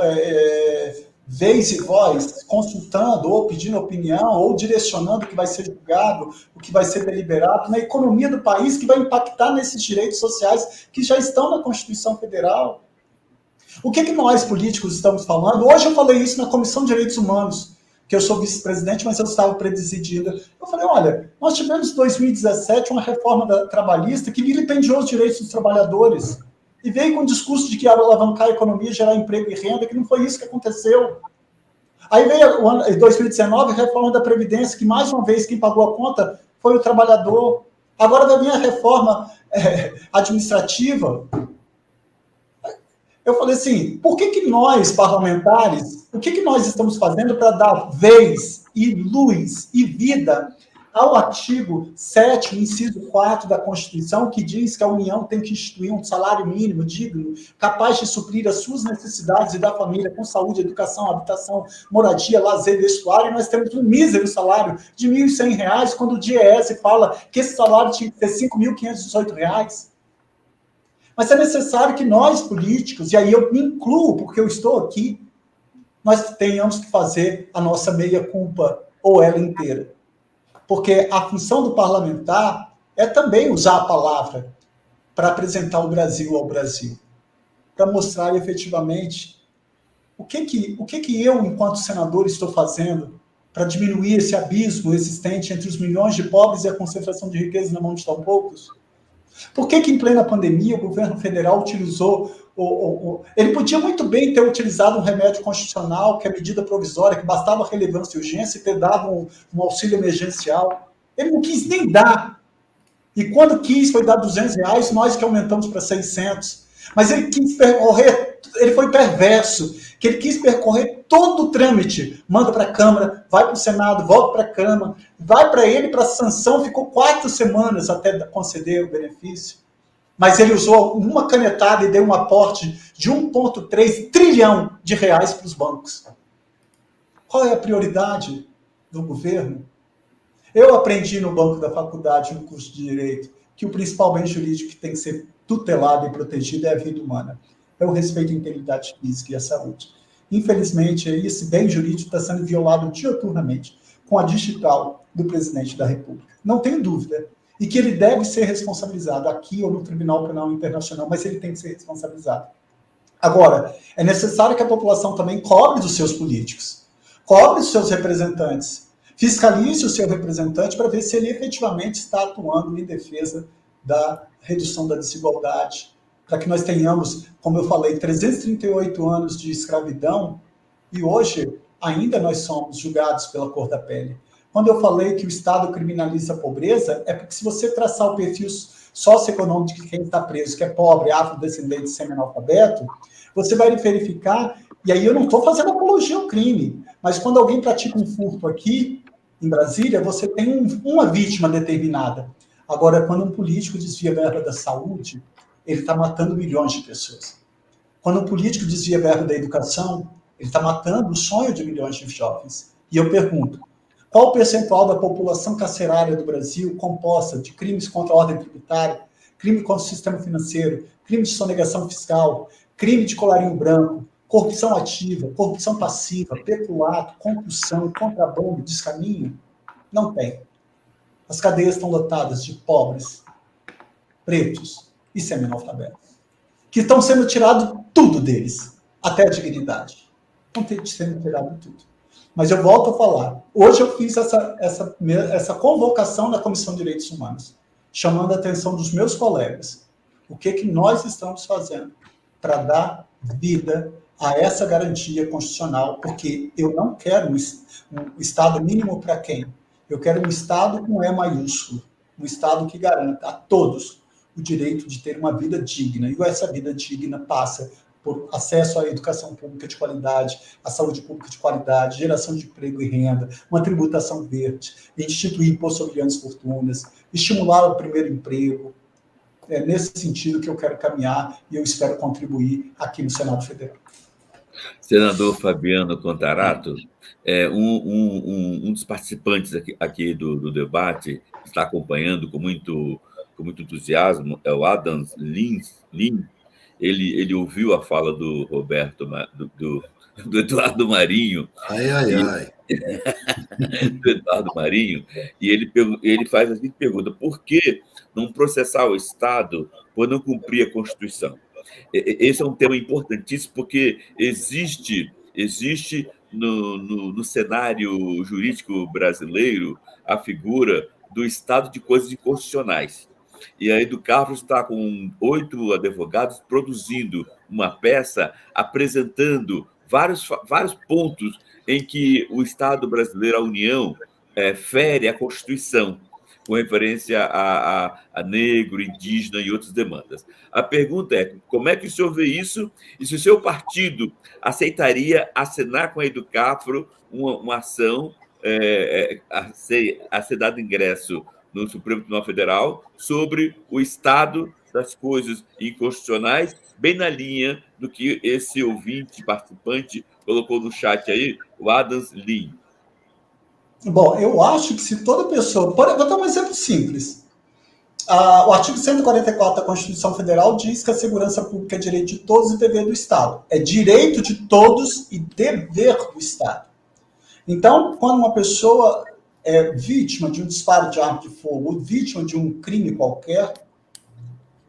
vez e voz, consultando, ou pedindo opinião, ou direcionando o que vai ser julgado, o que vai ser deliberado, na economia do país, que vai impactar nesses direitos sociais que já estão na Constituição Federal? O que nós, políticos, estamos falando? Hoje eu falei isso na Comissão de Direitos Humanos, que eu sou vice-presidente, mas eu estava presidindo. Eu falei, olha, nós tivemos em 2017 uma reforma trabalhista que vilipendiou os direitos dos trabalhadores e veio com o discurso de que ia alavancar a economia, gerar emprego e renda, que não foi isso que aconteceu. Aí veio o ano, em 2019 a reforma da Previdência, que mais uma vez quem pagou a conta foi o trabalhador. Agora vai vir a reforma administrativa. Eu falei assim, por que nós, parlamentares, o que nós estamos fazendo para dar vez e luz e vida ao artigo 7º, inciso 4 da Constituição, que diz que a União tem que instituir um salário mínimo digno, capaz de suprir as suas necessidades e da família, com saúde, educação, habitação, moradia, lazer, vestuário, e nós temos um mísero salário de R$ 1.100, quando o DIEESE fala que esse salário tinha que ser R$ 5.518. Mas é necessário que nós, políticos, e aí eu me incluo, porque eu estou aqui, nós tenhamos que fazer a nossa meia-culpa, ou ela inteira. Porque a função do parlamentar é também usar a palavra para apresentar o Brasil ao Brasil, para mostrar efetivamente o que eu, enquanto senador, estou fazendo para diminuir esse abismo existente entre os milhões de pobres e a concentração de riqueza na mão de tão poucos. Por que em plena pandemia o governo federal utilizou... ele podia muito bem ter utilizado um remédio constitucional, que é medida provisória, que bastava relevância e urgência, e ter dado um auxílio emergencial. Ele não quis nem dar. E quando quis, foi dar R$200, nós que aumentamos para 600. Mas ele quis percorrer, ele foi perverso, que ele quis percorrer todo o trâmite. Manda para a Câmara, vai para o Senado, volta para a Câmara, vai para ele, para a sanção, ficou 4 semanas até conceder o benefício. Mas ele usou uma canetada e deu um aporte de 1,3 trilhão de reais para os bancos. Qual é a prioridade do governo? Eu aprendi no banco da faculdade, no curso de Direito, que o principal bem jurídico que tem que ser tutelado e protegido é a vida humana. É o respeito à integridade física e à saúde. Infelizmente, esse bem jurídico está sendo violado diuturnamente com a digital do presidente da República. Não tenho dúvida. E que ele deve ser responsabilizado aqui ou no Tribunal Penal Internacional, mas ele tem que ser responsabilizado. Agora, é necessário que a população também cobre dos seus políticos, cobre dos seus representantes, fiscalize o seu representante para ver se ele efetivamente está atuando em defesa da redução da desigualdade, para que nós tenhamos, como eu falei, 338 anos de escravidão, e hoje ainda nós somos julgados pela cor da pele. Quando eu falei que o Estado criminaliza a pobreza, é porque se você traçar o perfil socioeconômico de quem está preso, que é pobre, afrodescendente, semi-analfabeto, você vai verificar, e aí eu não estou fazendo apologia ao crime, mas quando alguém pratica um furto aqui, em Brasília, você tem uma vítima determinada. Agora, quando um político desvia verba da saúde, ele está matando milhões de pessoas. Quando um político desvia verba da educação, ele está matando o sonho de milhões de jovens. E eu pergunto, qual o percentual da população carcerária do Brasil composta de crimes contra a ordem tributária, crime contra o sistema financeiro, crime de sonegação fiscal, crime de colarinho branco, corrupção ativa, corrupção passiva, peculato, concussão, contrabando, descaminho? Não tem. As cadeias estão lotadas de pobres, pretos e semi-analfabetos, que estão sendo tirado tudo deles, até a dignidade. Estão sendo tirado tudo. Mas eu volto a falar. Hoje eu fiz essa convocação na Comissão de Direitos Humanos, chamando a atenção dos meus colegas. O que nós estamos fazendo para dar vida a essa garantia constitucional? Porque eu não quero um Estado mínimo para quem? Eu quero um Estado com E maiúsculo, um Estado que garanta a todos o direito de ter uma vida digna. E essa vida digna passa por acesso à educação pública de qualidade, à saúde pública de qualidade, geração de emprego e renda, uma tributação verde, instituir imposto sobre grandes fortunas, estimular o primeiro emprego. É nesse sentido que eu quero caminhar e eu espero contribuir aqui no Senado Federal. Senador Fabiano Contarato, um dos participantes aqui do debate, que está acompanhando com muito entusiasmo, é o Adams Lin. Ele ouviu a fala do Roberto, do Eduardo Marinho. Do Eduardo Marinho, e ele faz a seguinte pergunta: por que não processar o Estado por não cumprir a Constituição? Esse é um tema importantíssimo, porque existe no cenário jurídico brasileiro a figura do estado de coisas inconstitucionais. E a Educafro está com 8 advogados produzindo uma peça apresentando vários pontos em que o Estado brasileiro, a União, fere a Constituição, com referência a negro, indígena e outras demandas. A pergunta é, como é que o senhor vê isso? E se o seu partido aceitaria assinar com a Educafro uma ação a ser dado ingresso no Supremo Tribunal Federal sobre o estado das coisas inconstitucionais, bem na linha do que esse ouvinte, participante, colocou no chat aí, o Adams Lin. Bom, eu acho que se toda pessoa... Vou dar um exemplo simples. O artigo 144 da Constituição Federal diz que a segurança pública é direito de todos e dever do Estado. É direito de todos e dever do Estado. Então, quando uma pessoa é vítima de um disparo de arma de fogo ou vítima de um crime qualquer,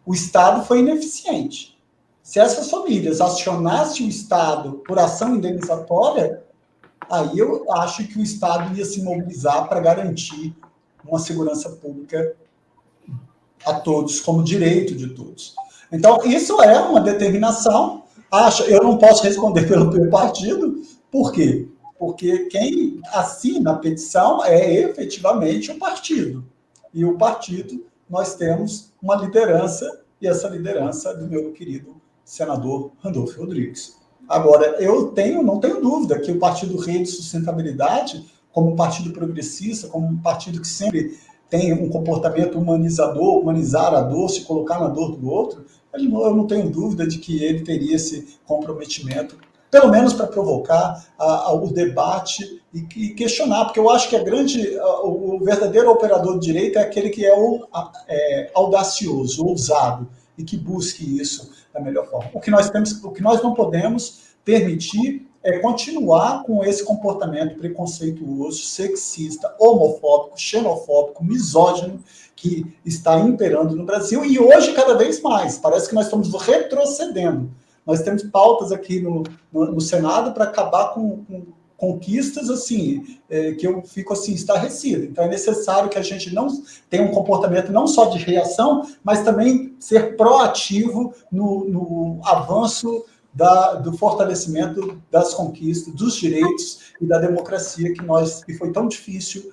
o Estado foi ineficiente. Se essas famílias acionassem o Estado por ação indenizatória, aí eu acho que o Estado ia se mobilizar para garantir uma segurança pública a todos, como direito de todos. Então, isso é uma determinação. Eu não posso responder pelo meu partido. Por quê? Porque quem assina a petição é efetivamente o partido. E o partido, nós temos uma liderança, e essa liderança do meu querido senador Randolfo Rodrigues. Agora, eu não tenho dúvida que o Partido Rede Sustentabilidade, como um partido progressista, como um partido que sempre tem um comportamento humanizador, humanizar a dor, se colocar na dor do outro, eu não tenho dúvida de que ele teria esse comprometimento, pelo menos para provocar o debate e questionar, porque eu acho que o verdadeiro operador de direito é aquele que é audacioso, ousado, e que busque isso da melhor forma. O que nós não podemos permitir é continuar com esse comportamento preconceituoso, sexista, homofóbico, xenofóbico, misógino, que está imperando no Brasil, e hoje cada vez mais. Parece que nós estamos retrocedendo. Nós temos pautas aqui no Senado para acabar com conquistas assim, que eu fico assim, estarrecido. Então é necessário que a gente não tenha um comportamento não só de reação, mas também ser proativo no avanço do fortalecimento das conquistas, dos direitos e da democracia que foi tão difícil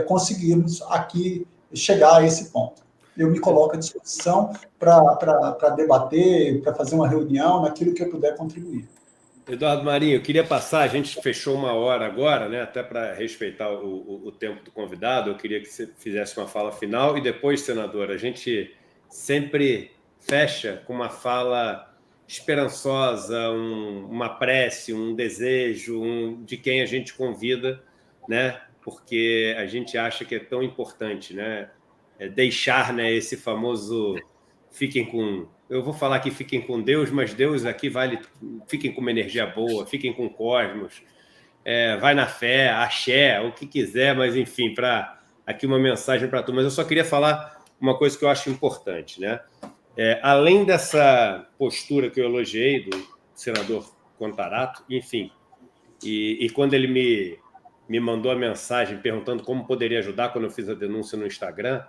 conseguirmos aqui chegar a esse ponto. Eu me coloco à disposição para debater, para fazer uma reunião, naquilo que eu puder contribuir. Eduardo Marinho, eu queria passar, a gente fechou 1 hora agora, né, até para respeitar o tempo do convidado, eu queria que você fizesse uma fala final e depois, senador, a gente sempre fecha com uma fala esperançosa, uma prece, um desejo de quem a gente convida, né, porque a gente acha que é tão importante, né, deixar, né, esse famoso fiquem com... Eu vou falar que fiquem com Deus, mas Deus aqui vale... Fiquem com uma energia boa, fiquem com o cosmos, vai na fé, axé, o que quiser, mas, enfim, aqui uma mensagem para tu. Mas eu só queria falar uma coisa que eu acho importante, né? Além dessa postura que eu elogiei do senador Contarato, enfim, e quando ele me mandou a mensagem perguntando como poderia ajudar quando eu fiz a denúncia no Instagram,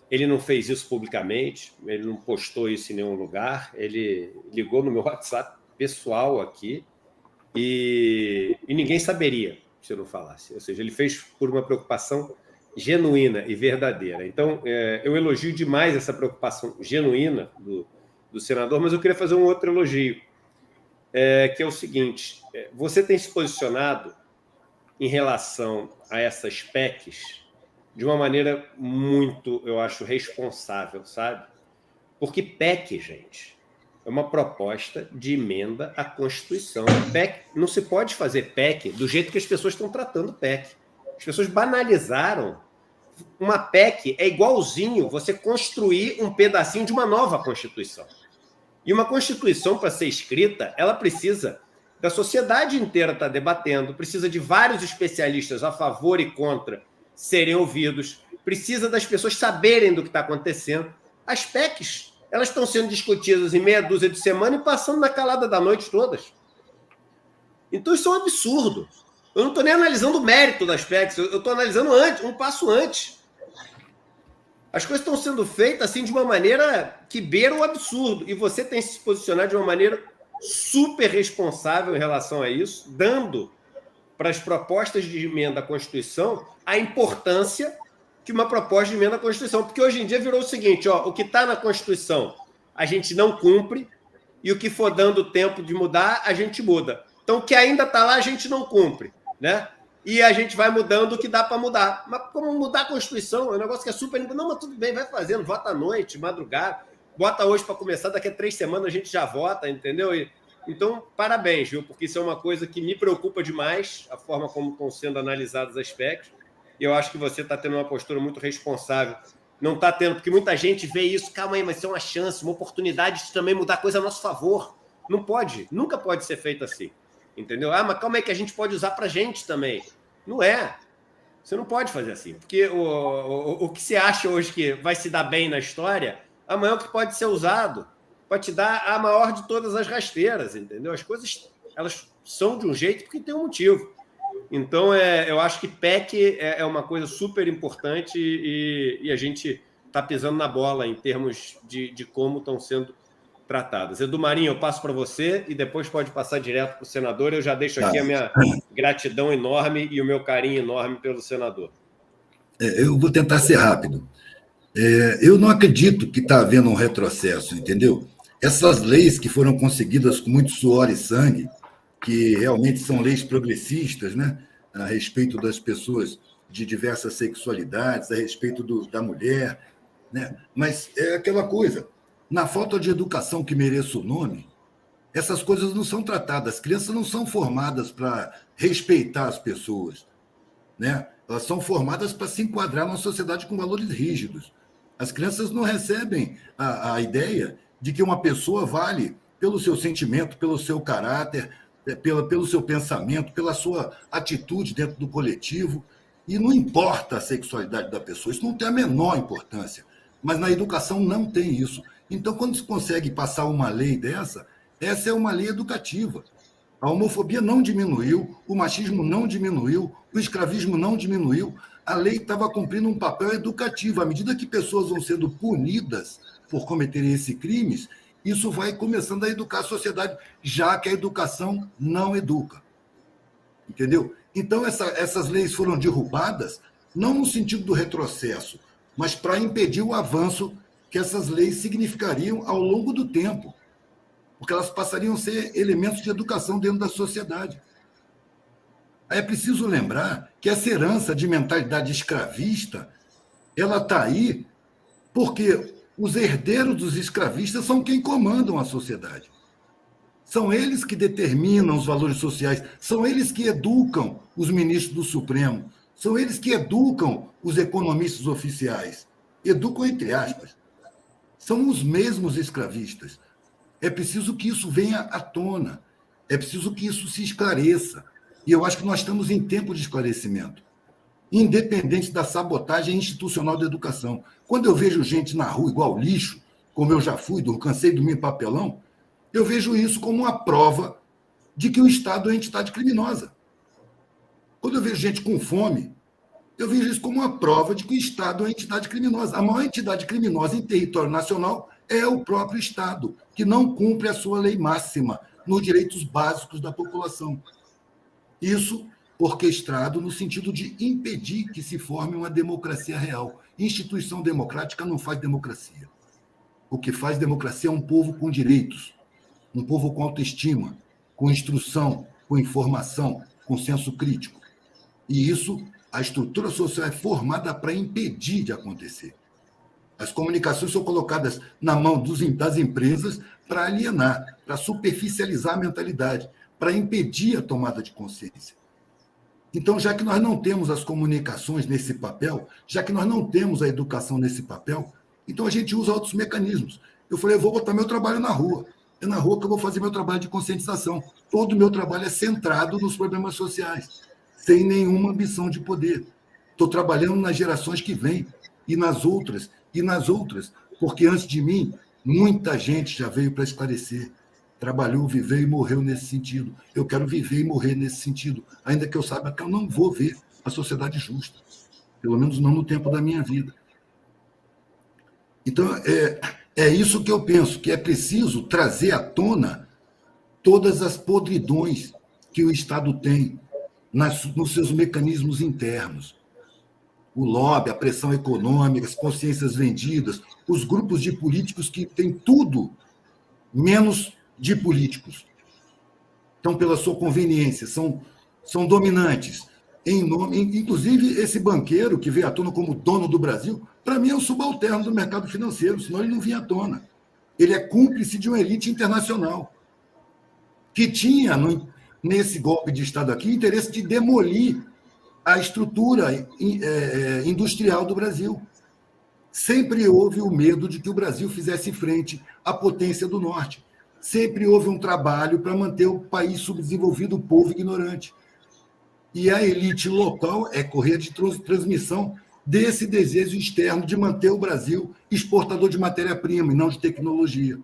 ele não fez isso publicamente, ele não postou isso em nenhum lugar, ele ligou no meu WhatsApp pessoal aqui e ninguém saberia se eu não falasse. Ou seja, ele fez por uma preocupação genuína e verdadeira. Então, eu elogio demais essa preocupação genuína do senador, mas eu queria fazer um outro elogio, que é o seguinte: você tem se posicionado em relação a essas PECs de uma maneira muito, eu acho, responsável, sabe? Porque PEC, gente, é uma proposta de emenda à Constituição. PEC, não se pode fazer PEC do jeito que as pessoas estão tratando PEC. As pessoas banalizaram. Uma PEC é igualzinho você construir um pedacinho de uma nova Constituição. E uma Constituição, para ser escrita, ela precisa da sociedade inteira estar debatendo, precisa de vários especialistas a favor e contra serem ouvidos, precisa das pessoas saberem do que está acontecendo. As PECs, elas estão sendo discutidas em meia dúzia de semana e passando na calada da noite todas. Então isso é um absurdo. Eu não estou nem analisando o mérito das PECs, eu estou analisando um passo antes. As coisas estão sendo feitas assim de uma maneira que beira o absurdo, e você tem se posicionado de uma maneira super responsável em relação a isso, dando para as propostas de emenda à Constituição a importância que uma proposta de emenda à Constituição, porque hoje em dia virou o seguinte, o que está na Constituição a gente não cumpre, e o que for dando tempo de mudar, a gente muda. Então, o que ainda está lá, a gente não cumpre, né? E a gente vai mudando o que dá para mudar. Mas como mudar a Constituição? É um negócio que é super... Não, mas tudo bem, vai fazendo, vota à noite, madrugada, bota hoje para começar, daqui a 3 semanas a gente já vota, entendeu? Então, parabéns, viu? Porque isso é uma coisa que me preocupa demais, a forma como estão sendo analisadas as PECs, e eu acho que você está tendo uma postura muito responsável. Não está tendo, porque muita gente vê isso, calma aí, mas isso é uma chance, uma oportunidade de também mudar coisa a nosso favor. Não pode, nunca pode ser feito assim, entendeu? Mas calma aí que a gente pode usar para a gente também. Não é. Você não pode fazer assim, porque o que você acha hoje que vai se dar bem na história, amanhã é o que pode ser usado para te dar a maior de todas as rasteiras, entendeu? As coisas, elas são de um jeito porque tem um motivo. Então, eu acho que PEC é uma coisa super importante e a gente está pisando na bola em termos de como estão sendo tratadas. Edu Marinho, eu passo para você e depois pode passar direto para o senador. Eu já deixo aqui a minha gratidão enorme e o meu carinho enorme pelo senador. Eu vou tentar ser rápido. Eu não acredito que está havendo um retrocesso, entendeu? Essas leis que foram conseguidas com muito suor e sangue, que realmente são leis progressistas, né, a respeito das pessoas de diversas sexualidades, a respeito da mulher, né? Mas é aquela coisa, na falta de educação que mereça o nome, essas coisas não são tratadas, as crianças não são formadas para respeitar as pessoas, né? Elas são formadas para se enquadrar numa sociedade com valores rígidos. As crianças não recebem a ideia de que uma pessoa vale pelo seu sentimento, pelo seu caráter, pelo seu pensamento, pela sua atitude dentro do coletivo, e não importa a sexualidade da pessoa, isso não tem a menor importância, mas na educação não tem isso. Então, quando se consegue passar uma lei dessa, essa é uma lei educativa. A homofobia não diminuiu, o machismo não diminuiu, o escravismo não diminuiu, a lei estava cumprindo um papel educativo. À medida que pessoas vão sendo punidas por cometerem esses crimes, isso vai começando a educar a sociedade, já que a educação não educa. Entendeu? Então, essas leis foram derrubadas, não no sentido do retrocesso, mas para impedir o avanço que essas leis significariam ao longo do tempo, porque elas passariam a ser elementos de educação dentro da sociedade. Aí é preciso lembrar que essa herança de mentalidade escravista, ela está aí porque os herdeiros dos escravistas são quem comandam a sociedade. São eles que determinam os valores sociais, são eles que educam os ministros do Supremo, são eles que educam os economistas oficiais. Educam entre aspas. São os mesmos escravistas. É preciso que isso venha à tona, é preciso que isso se esclareça. E eu acho que nós estamos em tempo de esclarecimento, independente da sabotagem institucional da educação. Quando eu vejo gente na rua igual lixo, como eu já fui, cansei de dormir em papelão, eu vejo isso como uma prova de que o Estado é entidade criminosa. Quando eu vejo gente com fome, eu vejo isso como uma prova de que o Estado é entidade criminosa. A maior entidade criminosa em território nacional é o próprio Estado, que não cumpre a sua lei máxima nos direitos básicos da população. Isso orquestrado no sentido de impedir que se forme uma democracia real. Instituição democrática não faz democracia. O que faz democracia é um povo com direitos, um povo com autoestima, com instrução, com informação, com senso crítico. E isso, a estrutura social é formada para impedir de acontecer. As comunicações são colocadas na mão das empresas para alienar, para superficializar a mentalidade, para impedir a tomada de consciência. Então, já que nós não temos as comunicações nesse papel, já que nós não temos a educação nesse papel, então a gente usa outros mecanismos. Eu falei, eu vou botar meu trabalho na rua. É na rua que eu vou fazer meu trabalho de conscientização. Todo o meu trabalho é centrado nos problemas sociais, sem nenhuma ambição de poder. Estou trabalhando nas gerações que vêm, e nas outras, porque antes de mim, muita gente já veio para esclarecer. Trabalhou, viveu e morreu nesse sentido. Eu quero viver e morrer nesse sentido, ainda que eu saiba que eu não vou ver a sociedade justa, pelo menos não no tempo da minha vida. Então, é isso que eu penso, que é preciso trazer à tona todas as podridões que o Estado tem nos seus mecanismos internos. O lobby, a pressão econômica, as consciências vendidas, os grupos de políticos que têm tudo menos de políticos. Então, pela sua conveniência, são dominantes. Inclusive, esse banqueiro que veio à tona como dono do Brasil, para mim é um subalterno do mercado financeiro, senão ele não vinha à tona. Ele é cúmplice de uma elite internacional que tinha, nesse golpe de Estado aqui, o interesse de demolir a estrutura industrial do Brasil. Sempre houve o medo de que o Brasil fizesse frente à potência do Norte. Sempre houve um trabalho para manter o país subdesenvolvido, o povo ignorante. E a elite local é correia de transmissão desse desejo externo de manter o Brasil exportador de matéria-prima e não de tecnologia.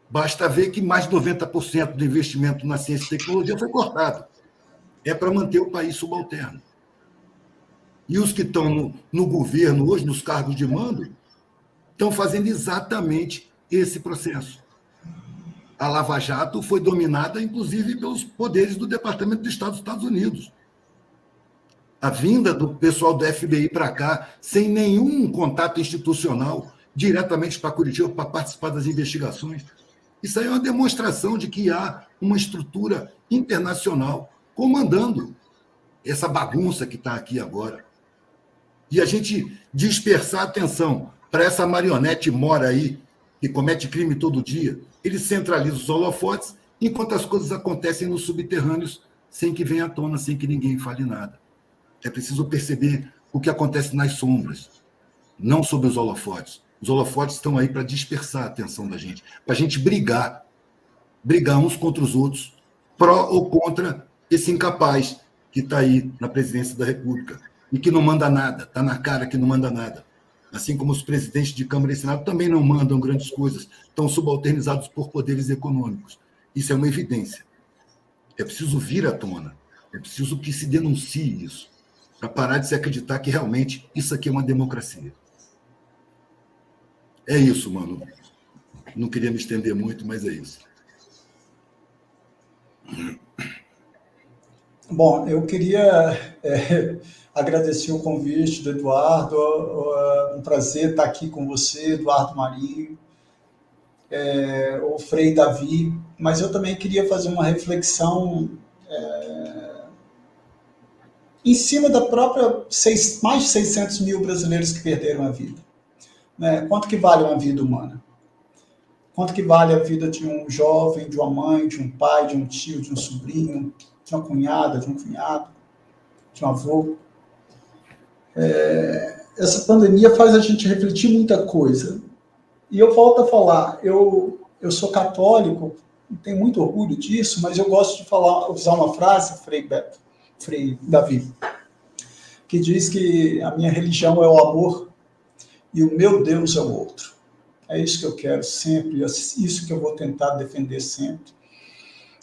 Basta ver que mais de 90% do investimento na ciência e tecnologia foi cortado. É para manter o país subalterno. E os que estão no governo hoje, nos cargos de mando, estão fazendo exatamente esse processo. A Lava Jato foi dominada, inclusive, pelos poderes do Departamento de Estado dos Estados Unidos. A vinda do pessoal do FBI para cá, sem nenhum contato institucional, diretamente para Curitiba, para participar das investigações. Isso aí é uma demonstração de que há uma estrutura internacional comandando essa bagunça que está aqui agora. E a gente dispersar a atenção para essa marionete mora aí, que comete crime todo dia, ele centraliza os holofotes, enquanto as coisas acontecem nos subterrâneos, sem que venha à tona, sem que ninguém fale nada. É preciso perceber o que acontece nas sombras, não sob os holofotes. Os holofotes estão aí para dispersar a atenção da gente, para a gente brigar uns contra os outros, pró ou contra esse incapaz que está aí na presidência da República e que não manda nada, está na cara que não manda nada. Assim como os presidentes de Câmara e Senado também não mandam grandes coisas, estão subalternizados por poderes econômicos. Isso é uma evidência. É preciso vir à tona, é preciso que se denuncie isso, para parar de se acreditar que realmente isso aqui é uma democracia. É isso, mano. Não queria me estender muito, mas é isso. Bom, eu queria agradecer o convite do Eduardo. Um prazer estar aqui com você, Eduardo Marinho, o Frei Davi, mas eu também queria fazer uma reflexão em cima da própria mais de 600 mil brasileiros que perderam a vida. Né? Quanto que vale uma vida humana? Quanto que vale a vida de um jovem, de uma mãe, de um pai, de um tio, de um sobrinho, de uma cunhada, de um cunhado, de um avô? Essa pandemia faz a gente refletir muita coisa. E eu volto a falar, eu sou católico, tenho muito orgulho disso, mas eu gosto de usar uma frase, Frei Davi, que diz que a minha religião é o amor e o meu Deus é o outro. É isso que eu quero sempre, é isso que eu vou tentar defender sempre.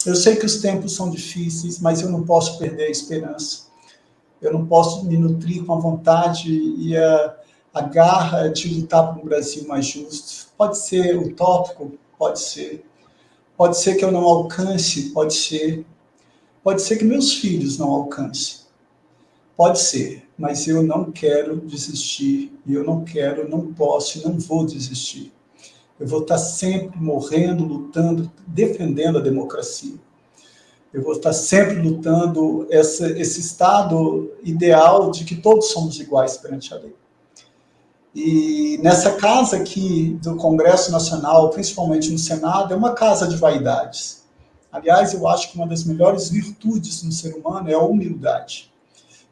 Eu sei que os tempos são difíceis, mas eu não posso perder a esperança. Eu não posso me nutrir com a vontade e a garra de lutar por um Brasil mais justo. Pode ser utópico, pode ser que eu não alcance, pode ser que meus filhos não alcancem, pode ser, mas eu não quero desistir, e eu não quero, não posso e não vou desistir. Eu vou estar sempre morrendo, lutando, defendendo a democracia. Eu vou estar sempre lutando esse estado ideal de que todos somos iguais perante a lei. E nessa casa aqui do Congresso Nacional, principalmente no Senado, é uma casa de vaidades. Aliás, eu acho que uma das melhores virtudes no ser humano é a humildade.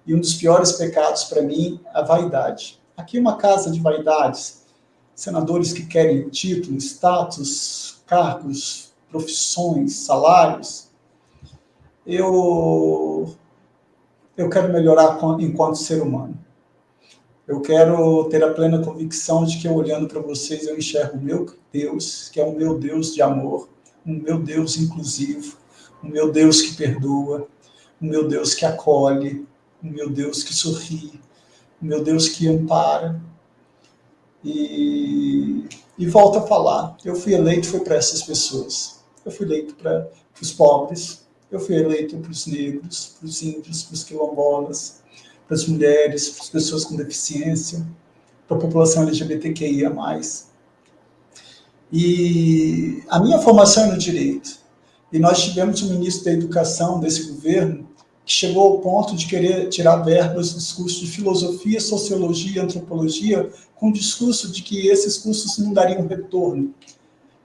E um dos piores pecados, para mim, é a vaidade. Aqui é uma casa de vaidades. Senadores que querem título, status, cargos, profissões, salários. Eu quero melhorar enquanto ser humano. Eu quero ter a plena convicção de que, olhando para vocês, eu enxergo o meu Deus, que é o meu Deus de amor, o meu Deus inclusivo, o meu Deus que perdoa, o meu Deus que acolhe, o meu Deus que sorri, o meu Deus que ampara. E volto a falar, eu fui eleito foi para essas pessoas. Eu fui eleito para os pobres, eu fui eleito para os negros, para os índios, para os quilombolas, para as mulheres, para as pessoas com deficiência, para a população LGBTQIA+. E a minha formação é no direito. E nós tivemos um ministro da Educação desse governo que chegou ao ponto de querer tirar verbas dos cursos de filosofia, sociologia e antropologia com o discurso de que esses cursos não dariam retorno.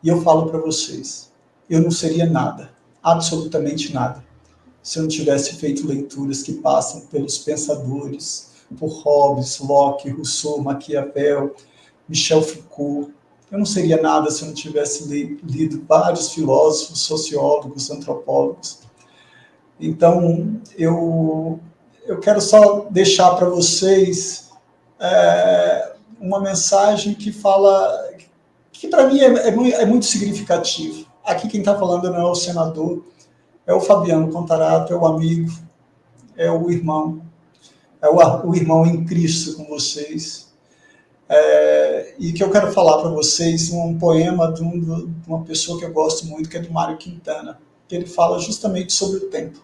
E eu falo para vocês, eu não seria nada, absolutamente nada, se eu não tivesse feito leituras que passam pelos pensadores, por Hobbes, Locke, Rousseau, Maquiavel, Michel Foucault. Eu não seria nada se eu não tivesse lido vários filósofos, sociólogos, antropólogos. Então, eu quero só deixar para vocês uma mensagem que fala, que para mim é muito significativo. Aqui quem está falando não é o senador, é o Fabiano Contarato, é o amigo, é o irmão em Cristo com vocês. E que eu quero falar para vocês um poema de uma pessoa que eu gosto muito, que é do Mário Quintana, que ele fala justamente sobre o tempo.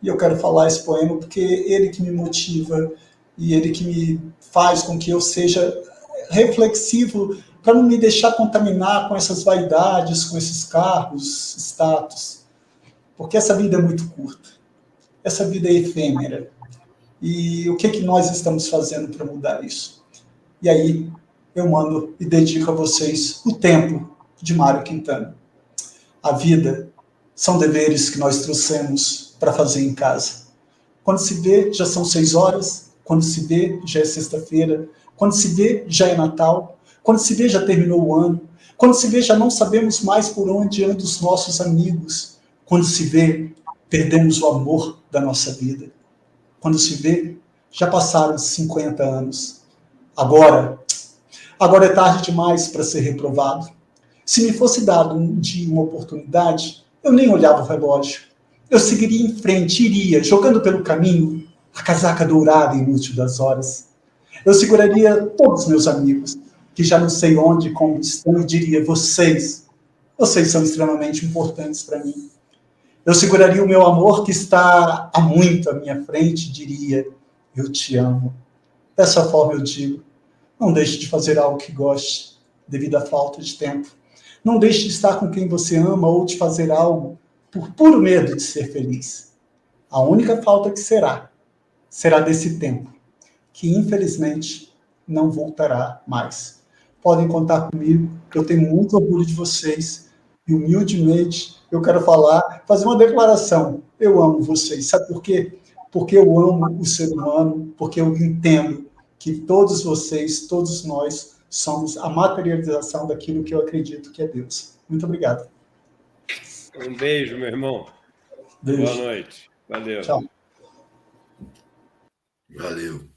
E eu quero falar esse poema porque ele que me motiva e ele que me faz com que eu seja reflexivo para não me deixar contaminar com essas vaidades, com esses cargos, status. Porque essa vida é muito curta. Essa vida é efêmera. E o que nós estamos fazendo para mudar isso? E aí eu mando e dedico a vocês o tempo de Mário Quintana. A vida são deveres que nós trouxemos para fazer em casa. Quando se vê, já são 6 horas. Quando se vê, já é sexta-feira. Quando se vê, já é Natal. Quando se vê, já terminou o ano. Quando se vê, já não sabemos mais por onde andam os nossos amigos. Quando se vê, perdemos o amor da nossa vida. Quando se vê, já passaram 50 anos. Agora é tarde demais para ser reprovado. Se me fosse dado um dia uma oportunidade, eu nem olhava o relógio. Eu seguiria em frente, iria, jogando pelo caminho, a casaca dourada e inútil das horas. Eu seguraria todos os meus amigos, que já não sei onde, como estão, e diria: vocês são extremamente importantes para mim. Eu seguraria o meu amor, que está há muito à minha frente, e diria: eu te amo. Dessa forma eu digo: não deixe de fazer algo que goste, devido à falta de tempo. Não deixe de estar com quem você ama ou de fazer algo por puro medo de ser feliz. A única falta que será desse tempo, que infelizmente não voltará mais. Podem contar comigo, eu tenho muito orgulho de vocês e humildemente eu quero fazer uma declaração. Eu amo vocês. Sabe por quê? Porque eu amo o ser humano, porque eu entendo que todos vocês, todos nós, somos a materialização daquilo que eu acredito que é Deus. Muito obrigado. Um beijo, meu irmão. Beijo. Boa noite. Valeu. Tchau. Valeu.